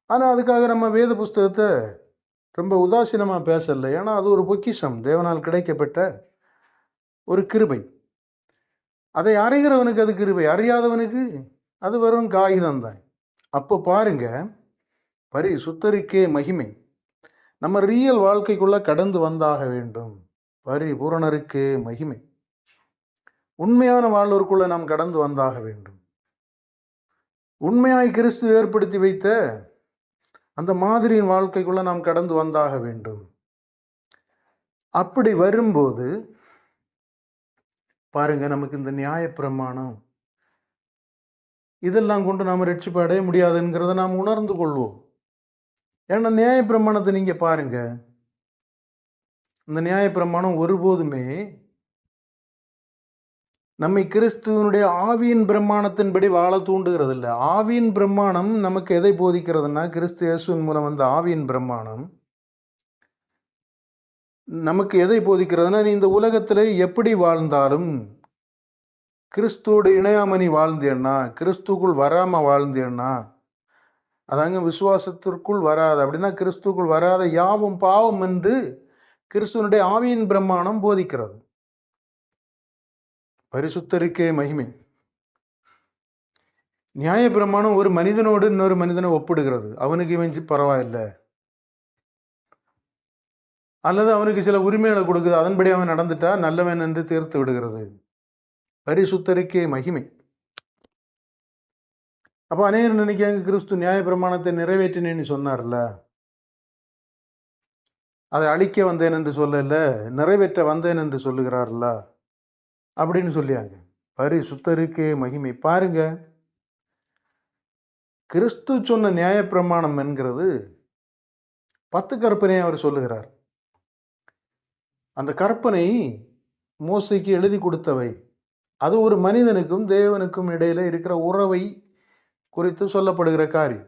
ஆனால் அதுக்காக நம்ம வேத புஸ்தகத்தை ரொம்ப உதாசீனமாக பேசலை. ஏன்னா அது ஒரு பொக்கிஷம், தேவனால் கிடைக்கப்பட்ட ஒரு கிருபை. அதை அறிகிறவனுக்கு அது கிருபை, அறியாதவனுக்கு அது வெறும் காகிதம் தான். அப்போ பாருங்க, பரிசுத்தருக்கே மகிமை. நம்ம ரியல் வாழ்க்கைக்குள்ள கடந்து வந்தாக வேண்டும். பரிபூரணருக்கே மகிமை. உண்மையான வாழ்வோருக்குள்ள நாம் கடந்து வந்தாக வேண்டும். உண்மையாய் கிறிஸ்து ஏற்படுத்தி வைத்த அந்த மாதிரியின் வாழ்க்கைக்குள்ள நாம் கடந்து வந்தாக வேண்டும். அப்படி வரும்போது பாருங்க, நமக்கு இந்த நியாயப்பிரமாணம் இதெல்லாம் கொண்டு நாம் ரட்சிப்பு அடைய முடியாதுங்கிறத நாம் உணர்ந்து கொள்வோம். ஏன்னா நியாயப்பிரமாணத்தை நீங்க பாருங்க, இந்த நியாயப்பிரமாணம் ஒருபோதுமே நம்மை கிறிஸ்துவனுடைய ஆவியின் பிரமாணத்தின்படி வாழ தூண்டுகிறது இல்லை. ஆவியின் பிரமாணம் நமக்கு எதை போதிக்கிறதுனா, கிறிஸ்து இயேசுவின் மூலம் வந்த ஆவியின் பிரமாணம் நமக்கு எதை போதிக்கிறதுனா, நீ இந்த உலகத்தில் எப்படி வாழ்ந்தாலும் கிறிஸ்துவோடு இணையாம நீ வாழ்ந்தேன்னா, கிறிஸ்துக்குள் வராம வாழ்ந்தேன்னா, அதாங்க விசுவாசத்திற்குள் வராது. அப்படின்னா கிறிஸ்துக்குள் வராத யாவும் பாவம் என்று கிறிஸ்துவனுடைய ஆவியின் பிரமாணம் போதிக்கிறது. பரிசுத்தருக்கே மகிமை. நியாயப்பிரமாணம் ஒரு மனிதனோடு இன்னொரு மனிதனை ஒப்பிடுகிறது. அவனுக்கு இவன் பரவாயில்லை, அல்லது அவனுக்கு சில உரிமைகளை கொடுக்குது, அதன்படி அவன் நடந்துட்டா நல்லவன் என்று தீர்த்து விடுகிறது. பரிசுத்தருக்கே மகிமை. அப்போ அநேகர் நினைக்காங்க, கிறிஸ்து நியாயப்பிரமாணத்தை நிறைவேற்றினேன்னு சொன்னார்ல, அதை அழிக்க வந்தேன் என்று சொல்லல, நிறைவேற்ற வந்தேன் என்று சொல்லுகிறார்ல அப்படின்னு சொல்லியாங்க. பரிசுத்தருக்கே மகிமை. பாருங்க, கிறிஸ்து சொன்ன நியாயப்பிரமாணம் என்கிறது 10 கற்பனையை அவர் சொல்லுகிறார். அந்த கற்பனை மோசைக்கு எழுதி கொடுத்தவை. அது ஒரு மனிதனுக்கும் தேவனுக்கும் இடையில இருக்கிற உறவை குறித்து சொல்லப்படுகிற காரியம்.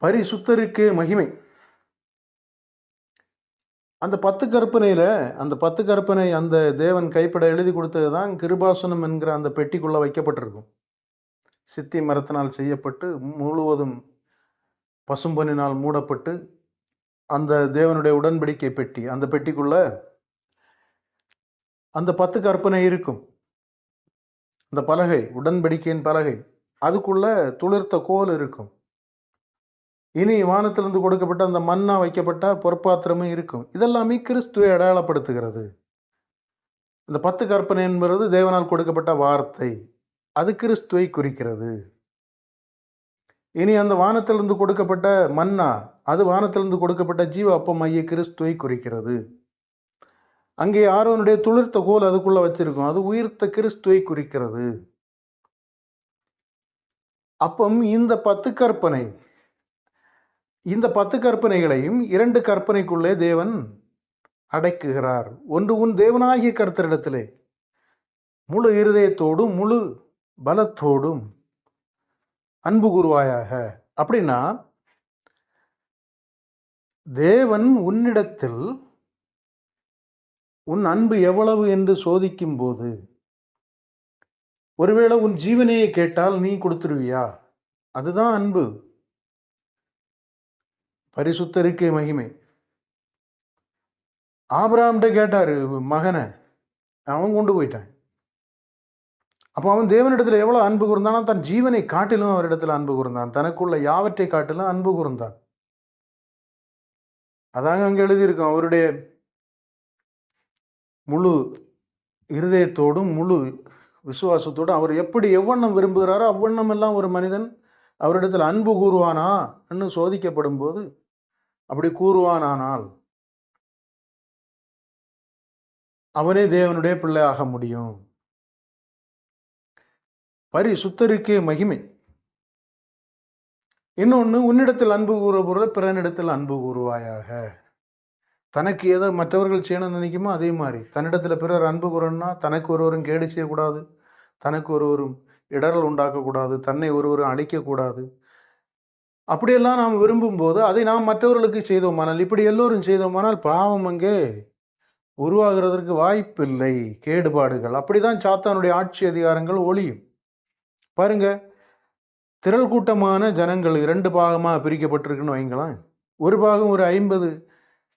பரிசுத்தருக்கே மகிமை. அந்த 10 கற்பனையில அந்த 10 கற்பனை அந்த தேவன் கைப்பட எழுதி கொடுத்தது தான் கிருபாசனம் என்கிற அந்த பெட்டிக்குள்ள வைக்கப்பட்டிருக்கும். சித்தி மரத்தினால் செய்யப்பட்டு முழுவதும் பசும்பொன்னினால் மூடப்பட்டு அந்த தேவனுடைய உடன்படிக்கை பெட்டி, அந்த பெட்டிக்குள்ள அந்த 10 கற்பனை இருக்கும். அந்த பலகை, உடன்படிக்கையின் பலகை, அதுக்குள்ள துளிர்த்த கோல் இருக்கும். இனி வானத்திலிருந்து கொடுக்கப்பட்ட அந்த மன்னா வைக்கப்பட்ட பொற்பாத்திரமும் இருக்கும். இதெல்லாமே கிறிஸ்துவை அடையாளப்படுத்துகிறது. இந்த 10 கற்பனை என்பது தேவனால் கொடுக்கப்பட்ட வார்த்தை, அது கிறிஸ்துவை குறிக்கிறது. இனி அந்த வானத்திலிருந்து கொடுக்கப்பட்ட மன்னா, அது வானத்திலிருந்து கொடுக்கப்பட்ட ஜீவ அப்பமாகிய கிறிஸ்துவை குறிக்கிறது. அங்கே ஆரோனுடைய துளிர்த்த கோல் அதுக்குள்ள வச்சிருக்கும், அது உயிர்த்த கிறிஸ்துவை குறிக்கிறது. அப்பம் இந்த 10 கற்பனை, இந்த 10 கற்பனைகளையும் 2 கற்பனைக்குள்ளே தேவன் அடைக்குகிறார். ஒன்று, உன் தேவனாகிய கர்த்தரிடத்திலே முழு இருதயத்தோடும் முழு பலத்தோடும் அன்பு கூறுவாயாக. அப்படின்னா தேவன் உன்னிடத்தில் உன் அன்பு எவ்வளவு என்று சோதிக்கும் போது, ஒருவேளை உன் ஜீவனையை கேட்டால் நீ கொடுத்துருவியா? அதுதான் அன்பு. பரிசுத்தருக்கே மகிமை. ஆபிரகாம்கிட்ட கேட்டாரு மகனை, அவன் கொண்டு போயிட்டான். அப்போ அவன் தேவனிடத்தில் எவ்வளவு அன்பு கூர்ந்தானா, தன் ஜீவனை காட்டிலும் அவரிடத்தில் அன்பு கூர்ந்தான், தனக்குள்ள யாவற்றை காட்டிலும் அன்பு கூர்ந்தான். அதாங்க அங்க எழுதியிருக்கும், அவருடைய முழு இருதயத்தோடும் முழு விசுவாசத்தோடும் அவர் எப்படி எவ்வண்ணம் விரும்புகிறாரோ அவ்வண்ணம் எல்லாம் ஒரு மனிதன் அவரிடத்தில் அன்பு கூறுவானா என்று சோதிக்கப்படும் போது, அப்படி கூறுவானானால் அவனே தேவனுடைய பிள்ளை ஆக முடியும். பரிசுத்தருக்கே மகிமை. இன்னொன்று, உன்னிடத்தில் அன்பு கூறுபவர்கள் பிறனிடத்தில் அன்பு கூறுவாயாக. தனக்கு ஏதோ மற்றவர்கள் செய்யணும்னு நினைக்குமோ அதே மாதிரி தன்னிடத்தில் பிறர் அன்பு கூறணும்னா, தனக்கு ஒருவரும் கேடு செய்யக்கூடாது, தனக்கு ஒருவரும் இடரல் உண்டாக்கக்கூடாது, தன்னை ஒருவரும் அழிக்கக்கூடாது. அப்படியெல்லாம் நாம் விரும்பும்போது அதை நாம் மற்றவர்களுக்கு செய்தோமானால், இப்படி எல்லோரும் செய்தோமானால் பாவம் அங்கே உருவாகிறதற்கு வாய்ப்பில்லை. கேடுபாடுகள் அப்படிதான் சாத்தானுடைய ஆட்சி அதிகாரங்கள் ஒளியும். பாருங்க, திரள் கூட்டமான ஜனங்கள் 2 பாகமாக பிரிக்கப்பட்டிருக்குன்னு வைங்களேன். ஒரு பாகம் ஒரு 50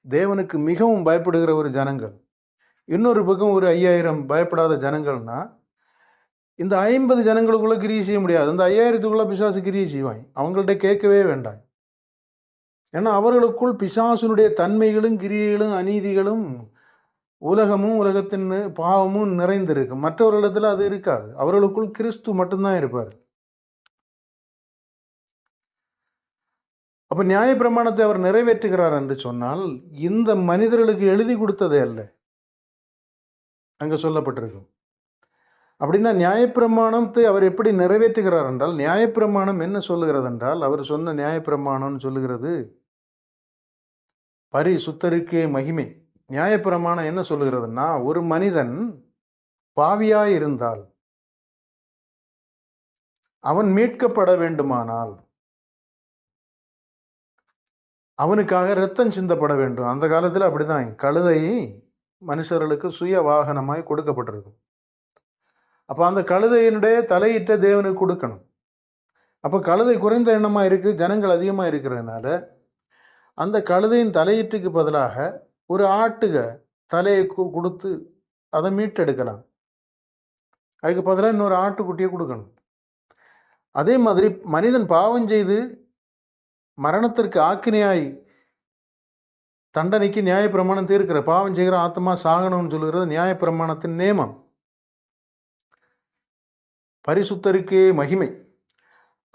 தேவனுக்கு மிகவும் பயப்படுகிற ஒரு ஜனங்கள், இன்னொரு பக்கம் ஒரு 5000 பயப்படாத ஜனங்கள்னா, இந்த 50 ஜனங்களுக்குள்ள கிரியை செய்ய முடியாது. இந்த 5000த்துக்குள்ள பிசாசு கிரியை செய்வான். அவங்கள்ட்ட கேட்கவே வேண்டாம். ஏன்னா அவர்களுக்குள் பிசாசுனுடைய தன்மைகளும் கிரியைகளும் அநீதிகளும் உலகமும் உலகத்தின் பாவமும் நிறைந்திருக்கு. மற்றவர்களிடத்துல அது இருக்காது. அவர்களுக்குள் கிறிஸ்து மட்டும்தான் இருப்பார். அப்ப நியாயப்பிரமாணத்தை அவர் நிறைவேற்றுகிறார் என்று சொன்னால் இந்த மனிதர்களுக்கு எழுதி கொடுத்ததே அல்ல, அங்க சொல்லப்பட்டிருக்கும். அப்படின்னா நியாயப்பிரமாணத்தை அவர் எப்படி நிறைவேற்றுகிறார் என்றால், நியாயப்பிரமாணம் என்ன சொல்லுகிறது என்றால், அவர் சொன்ன நியாயப்பிரமாணம் சொல்லுகிறது பரிசுத்தருக்கே மகிமை. நியாயப்பிரமாணம் என்ன சொல்லுகிறதுன்னா, ஒரு மனிதன் பாவியாய் இருந்தால் அவன் மீட்கப்பட வேண்டுமானால் அவனுக்காக ரத்தம் சிந்தப்பட வேண்டும். அந்த காலத்தில் அப்படிதான் கழுதை மனுஷர்களுக்கு சுய வாகனமாய் கொடுக்கப்பட்டிருக்கும். அப்போ அந்த கழுதையினுடைய தலையிட்ட தேவனுக்கு கொடுக்கணும். அப்போ கழுதை குறைந்த எண்ணமாக இருக்குது, ஜனங்கள் அதிகமாக இருக்கிறதுனால அந்த கழுதையின் தலையீட்டுக்கு பதிலாக ஒரு ஆட்டுக தலையை கொடுத்து அதை மீட்டெடுக்கலாம். அதுக்கு பதிலாக இன்னொரு ஆட்டுக்குட்டியை கொடுக்கணும். அதே மாதிரி மனிதன் பாவம் செய்து மரணத்திற்கு ஆக்கினையாய் தண்டனைக்கு நியாயப்பிரமாணம் தீர்க்கிற, பாவம் செய்கிற ஆத்மா சாகணும்னு சொல்லுகிறது நியாயப்பிரமாணத்தின் நியமம். பரிசுத்தருக்கே மகிமை.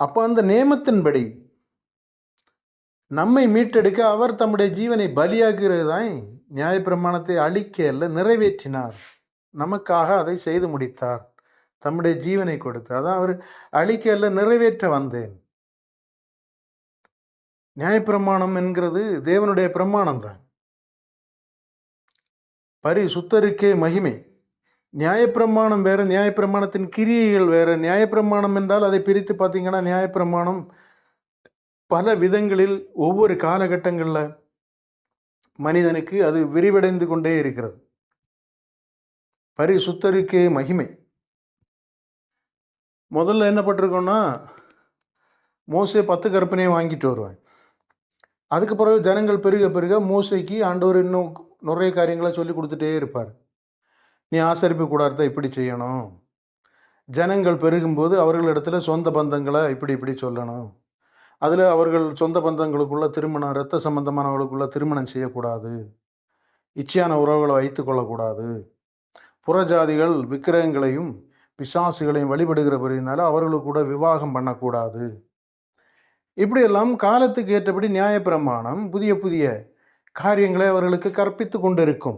அப்போ அந்த நியமத்தின்படி நம்மை மீட்டெடுக்க அவர் தம்முடைய ஜீவனை பலியாகிறது தான் நியாயப்பிரமாணத்தை அழிக்க அல்ல, நிறைவேற்றினார். நமக்காக அதை செய்து முடித்தார். தம்முடைய ஜீவனை கொடுத்தார். அதான் அவர் அழிக்க அல்ல, நிறைவேற்ற வந்தேன். நியாயப்பிரமாணம் என்கிறது தேவனுடைய பிரமாணம் தான். பரிசுத்தருக்கே மகிமை. நியாயப்பிரமாணம் வேற, நியாயப்பிரமாணத்தின் கிரியைகள் வேற. நியாயப்பிரமாணம் என்றால் அதை பிரித்து பார்த்தீங்கன்னா, நியாயப்பிரமாணம் பல விதங்களில் ஒவ்வொரு காலகட்டங்களில் மனிதனுக்கு அது விரிவடைந்து கொண்டே இருக்கிறது. பரிசுத்தருக்கே மகிமை. முதல்ல என்ன பட்டிருக்கோன்னா, மோசே 10 கற்பனையை வாங்கிட்டு வருவாங்க. அதுக்கு பிறகு ஜனங்கள் பெருக பெருக மோசைக்கு ஆண்டவர் இன்னும் நிறைய காரியங்களை சொல்லி கொடுத்துட்டே இருப்பார். நீ ஆசரிப்பு கூடாரத்தை இப்படி செய்யணும், ஜனங்கள் பெருகும்போது அவர்களிடத்துல சொந்த பந்தங்களை இப்படி இப்படி சொல்லணும், அதில் அவர்கள் சொந்த பந்தங்களுக்குள்ள திருமணம், இரத்த சம்பந்தமானவர்களுக்குள்ள திருமணம் செய்யக்கூடாது, இச்சையான உறவுகளை வைத்து கொள்ளக்கூடாது, புறஜாதிகள் விக்கிரகங்களையும் பிசாசுகளையும் வழிபடுகிறபடினால அவர்களுக்கு கூட விவாகம் பண்ணக்கூடாது. இப்படியெல்லாம் காலத்துக்கு ஏற்றபடி நியாயப்பிரமாணம் புதிய புதிய காரியங்களை அவர்களுக்கு கற்பித்து கொண்டிருக்கும்.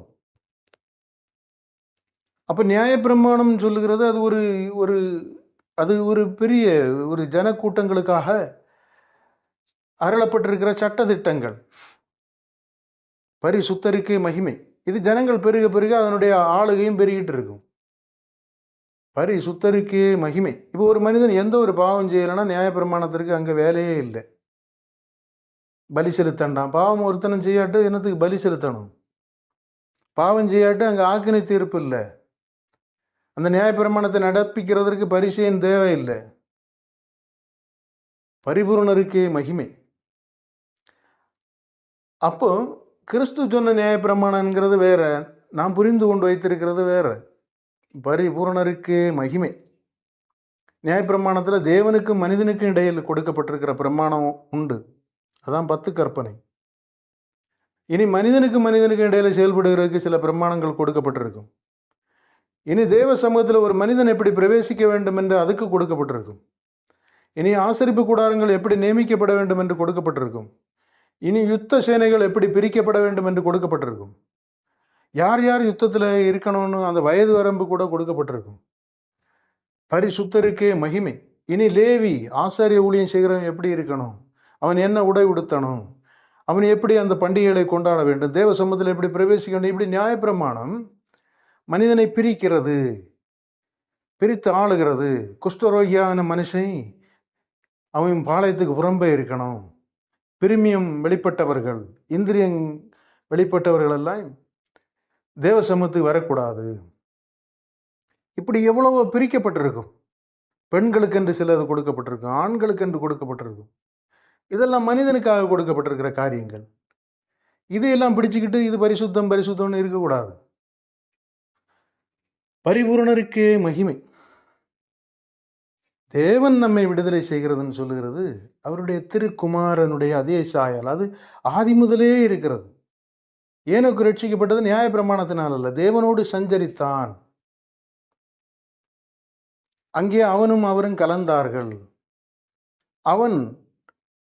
அப்போ நியாயப்பிரமாணம் சொல்லுகிறது அது ஒரு பெரிய ஒரு ஜனக்கூட்டங்களுக்காக அருளப்பட்டிருக்கிற சட்டதிட்டங்கள். பரிசுத்தருக்கே மகிமை. இது ஜனங்கள் பெருக பெருக அதனுடைய ஆளுகையும் பெருகிட்டு இருக்கும். பரிசுத்தருக்கே மகிமை. இப்போ ஒரு மனிதன் எந்த ஒரு பாவம் செய்யலைன்னா நியாயப்பிரமாணத்திற்கு அங்கே வேலையே இல்லை. பலி செலுத்தண்டாம். பாவம் ஒருத்தனும் செய்யாட்டு என்னத்துக்கு பலி செலுத்தணும்? பாவம் செய்யாட்டு அங்கே ஆக்கினை தீர்ப்பு இல்லை. அந்த நியாயப்பிரமாணத்தை நடப்பிக்கிறதற்கு பரிசேன் தேவையில்லை. பரிபூரணருக்கே மகிமை. அப்போ கிறிஸ்து சொன்ன நியாயப்பிரமாணங்கிறது வேற, நாம் புரிந்து கொண்டு வைத்திருக்கிறது வேற. பரிபூரணருக்கே மகிமை. நியாயப்பிரமாணத்தில் தேவனுக்கும் மனிதனுக்கும் இடையில் கொடுக்கப்பட்டிருக்கிற பிரமாணம் உண்டு. அதான் 10 கற்பனை. இனி மனிதனுக்கும் இடையில செயல்படுகிறதுக்கு சில பிரமாணங்கள் கொடுக்கப்பட்டிருக்கும். இனி தேவ சமூகத்தில் ஒரு மனிதன் எப்படி பிரவேசிக்க வேண்டும் என்று அதுக்கு கொடுக்கப்பட்டிருக்கும். இனி ஆசரிப்பு கூடாரங்கள் எப்படி நியமிக்கப்பட வேண்டும் என்று கொடுக்கப்பட்டிருக்கும். இனி யுத்த சேனைகள் எப்படி பிரிக்கப்பட வேண்டும் என்று கொடுக்கப்பட்டிருக்கும். யார் யார் யுத்தத்தில் இருக்கணும்னு அந்த வயது வரம்பு கூட கொடுக்கப்பட்டிருக்கும். பரிசுத்தருக்கே மகிமை. இனி லேவி ஆசாரிய ஊழியம் செய்கிறவன் எப்படி இருக்கணும், அவன் என்ன உடை உடுத்தணும், அவன் எப்படி அந்த பண்டிகைகளை கொண்டாட வேண்டும், தேவ சமூகத்தில் எப்படி பிரவேசிக்க வேண்டும். இப்படி நியாயப்பிரமாணம் மனிதனை பிரிக்கிறது, பிரித்து ஆளுகிறது. குஷ்டரோகியான மனுஷன் அவன் பாளையத்துக்கு புறம்பே இருக்கணும். பிரிமியம் வெளிப்பட்டவர்கள், இந்திரியம் வெளிப்பட்டவர்கள் எல்லாம் தேவ சமூகத்துக்கு வரக்கூடாது. இப்படி எவ்வளவோ பிரிக்கப்பட்டிருக்கும். பெண்களுக்கென்று சிலது கொடுக்கப்பட்டிருக்கும், ஆண்களுக்கென்று கொடுக்கப்பட்டிருக்கும். இதெல்லாம் மனிதனுக்காக கொடுக்கப்பட்டிருக்கிற காரியங்கள். இதையெல்லாம் பிடிச்சுக்கிட்டு இது பரிசுத்தம் பரிசுத்தம்னு இருக்கக்கூடாது. பரிபூரணருக்கே மகிமை. தேவன் நம்மை விடுதலை செய்கிறதுன்னு சொல்லுகிறது அவருடைய திருக்குமாரனுடைய அதே சாயல். அது ஆதி முதலே இருக்கிறது. ஏனோக்கு ரட்சிக்கப்பட்டது நியாயப்பிரமாணத்தினால் அல்ல, தேவனோடு சஞ்சரித்தான். அங்கே அவனும் அவரும் கலந்தார்கள். அவன்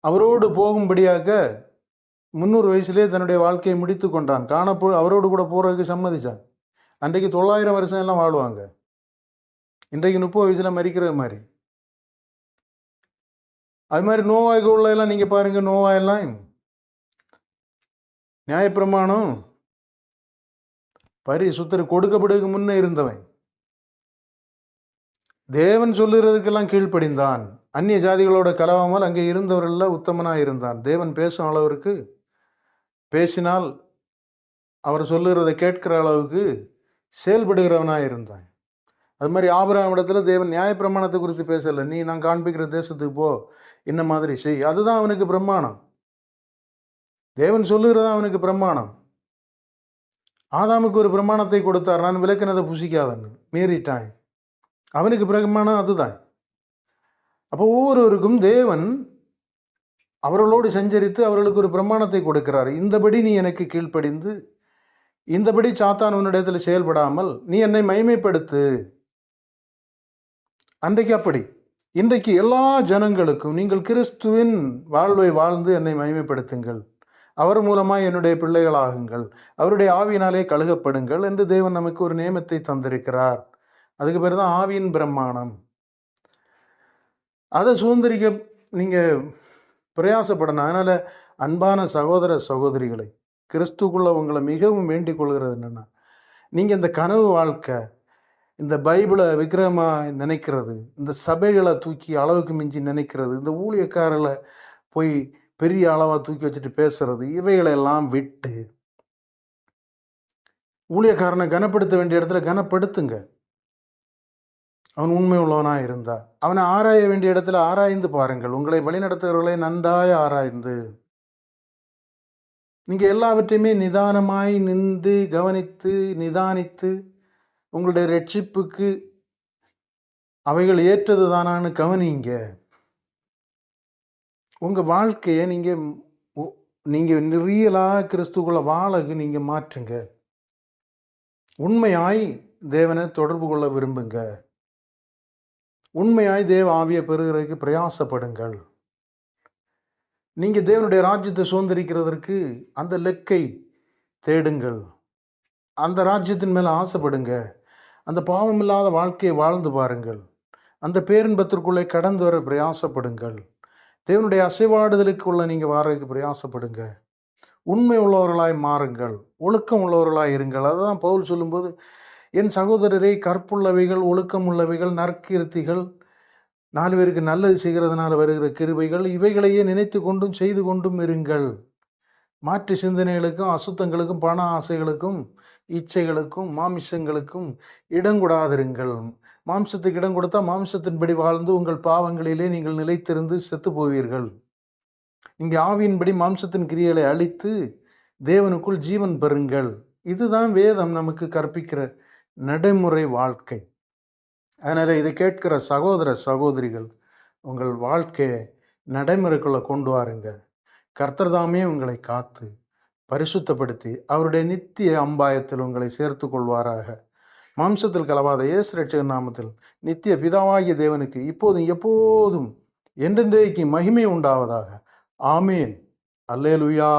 அவரோடு போகும்படியாக 300 வயசுலேயே தன்னுடைய வாழ்க்கையை முடித்து கொண்டான். அவரோடு கூட போறதுக்கு சம்மதிச்சான். அன்றைக்கு 900 வருஷம் எல்லாம் வாழ்வாங்க. இன்றைக்கு 30 வயசுல மறிக்கிறது மாதிரி. அது மாதிரி நோவாய்க்கு உள்ள எல்லாம் நீங்க பாருங்க. நோவாயெல்லாம் நியாயப்பிரமாணம் சுத்தர் கொடுக்கப்படுவதற்கு முன்னே இருந்தவன். தேவன் சொல்லுறதுக்கெல்லாம் கீழ்ப்படிந்தான். அந்நிய ஜாதிகளோட கலவாமல் அங்கே இருந்தவர்கள் உத்தமனாக இருந்தான். தேவன் பேசும் அளவிற்கு பேசினால் அவர் சொல்லுறதை கேட்கிற அளவுக்கு செயல்படுகிறவனாக இருந்தான். அது மாதிரி ஆபிரகாம் இடத்துல தேவன் நியாயப்பிரமாணத்தை குறித்து பேசலை. நீ நான் காண்பிக்கிற தேசத்துக்கு போ, இந்த மாதிரி செய். அதுதான் அவனுக்கு பிரமாணம். தேவன் சொல்லுகிறதா அவனுக்கு பிரமாணம். ஆதாமுக்கு ஒரு பிரமாணத்தை கொடுத்தார், நான் விளக்கினதை புசிக்காதன்னு. மீறிட்டான். அவனுக்கு பிரமாணம் அதுதான். அப்போ ஒவ்வொருவருக்கும் தேவன் அவர்களோடு சஞ்சரித்து அவர்களுக்கு ஒரு பிரமாணத்தை கொடுக்கிறார். இந்தபடி நீ எனக்கு கீழ்ப்படிந்து, இந்தபடி சாத்தான் உன்னிடத்தில் செயல்படாமல் நீ என்னை மகிமைப்படுத்து. அன்றைக்கு அப்படி. இன்றைக்கு எல்லா ஜனங்களுக்கும் நீங்கள் கிறிஸ்துவின் வாழ்வை வாழ்ந்து என்னை மகிமைப்படுத்துங்கள், அவர் மூலமாக என்னுடைய பிள்ளைகளாகுங்கள், அவருடைய ஆவியினாலே கழுகப்படுங்கள் என்று தேவன் நமக்கு ஒரு நியமத்தை தந்திருக்கிறார். அதுக்கு பேர் தான் ஆவியின் பிரமாணம். அதை சுதந்திரிக்க நீங்கள் பிரயாசப்படணும். அதனால் அன்பான சகோதர சகோதரிகளை, கிறிஸ்துக்குள்ள உங்களை மிகவும் வேண்டிக் கொள்கிறது என்னென்னா, நீங்கள் இந்த கனவு வாழ்க்கை, இந்த பைபிளை விக்கிரகமாக நினைக்கிறது, இந்த சபைகளை தூக்கி அளவுக்கு மிஞ்சி நினைக்கிறது, இந்த ஊழியக்காரர்களை போய் பெரிய அளவாக தூக்கி வச்சுட்டு பேசுறது, இவைகளெல்லாம் விட்டு ஊழியக்காரனை கனப்படுத்த வேண்டிய இடத்துல கனப்படுத்துங்க. அவன் உண்மை உள்ளவனாக இருந்தா அவனை ஆராய வேண்டிய இடத்துல ஆராய்ந்து பாருங்கள். உங்களை வழிநடத்துகிறவர்களை நன்றாய் ஆராய்ந்து நீங்க எல்லாவற்றையுமே நிதானமாய் நின்று கவனித்து நிதானித்து உங்களுடைய ரட்சிப்புக்கு அவைகள் ஏற்றது தானான்னு கவனிங்க. உங்க வாழ்க்கையை நீங்க ரியலா கிறிஸ்துக்குள்ள வாழகு நீங்க மாற்றுங்க. உண்மையாய் தேவனை தொடர்பு கொள்ள விரும்புங்க. உண்மையாய் தேவ ஆவியை பெறுகிறதுக்கு பிரயாசப்படுங்கள். நீங்கள் தேவனுடைய ராஜ்யத்தை சுதந்திரிக்கிறதற்கு அந்த லெக்கை தேடுங்கள். அந்த ராஜ்யத்தின் மேலே ஆசைப்படுங்க. அந்த பாவம் இல்லாத வாழ்க்கையை வாழ்ந்து பாருங்கள். அந்த பேரின்பத்திற்குள்ளே கடந்து வர பிரயாசப்படுங்கள். தேவனுடைய அசைவாடுதலுக்குள்ள நீங்கள் வாரதுக்கு பிரயாசப்படுங்க. உண்மை உள்ளவர்களாய் மாறுங்கள், ஒழுக்கம் உள்ளவர்களாய் இருங்கள். அதுதான் பவுல் சொல்லும்போது, என் சகோதரரை கற்புள்ளவைகள், ஒழுக்கம் உள்ளவைகள், நற்கீர்த்திகள், 4 பேருக்கு நல்லது செய்கிறதுனால வருகிற கிருபைகள், இவைகளையே நினைத்து கொண்டும் செய்து கொண்டும் இருங்கள். மாற்று சிந்தனைகளுக்கும் அசுத்தங்களுக்கும் பண ஆசைகளுக்கும் இச்சைகளுக்கும் மாமிசங்களுக்கும் இடங்கூடாதிருங்கள். மாம்சத்துக்கு இடம் கொடுத்தா மாம்சத்தின்படி வாழ்ந்து உங்கள் பாவங்களிலே நீங்கள் நிலைத்திருந்து செத்து போவீர்கள். இங்கே ஆவியின்படி மாம்சத்தின் கிரியைகளை அழித்து தேவனுக்குள் ஜீவன் பெறுங்கள். இதுதான் வேதம் நமக்கு கற்பிக்கிற நடைமுறை வாழ்க்கை. அதனால் இதை கேட்கிற சகோதர சகோதரிகள், உங்கள் வாழ்க்கையை நடைமுறைக்குள்ள கொண்டு வாருங்க. கர்த்தர் தாமே உங்களை காத்து பரிசுத்தப்படுத்தி அவருடைய நித்திய அம்பாயத்தில் உங்களை சேர்த்து கொள்வாராக. மாம்சத்தில் கலவாத இயேசு ரட்சகர் நாமத்தில் நித்திய பிதாவாகிய தேவனுக்கு இப்போதும் எப்போதும் என்றென்றைக்கு மகிமை உண்டாவதாக. ஆமேன். அல்லேலூயா.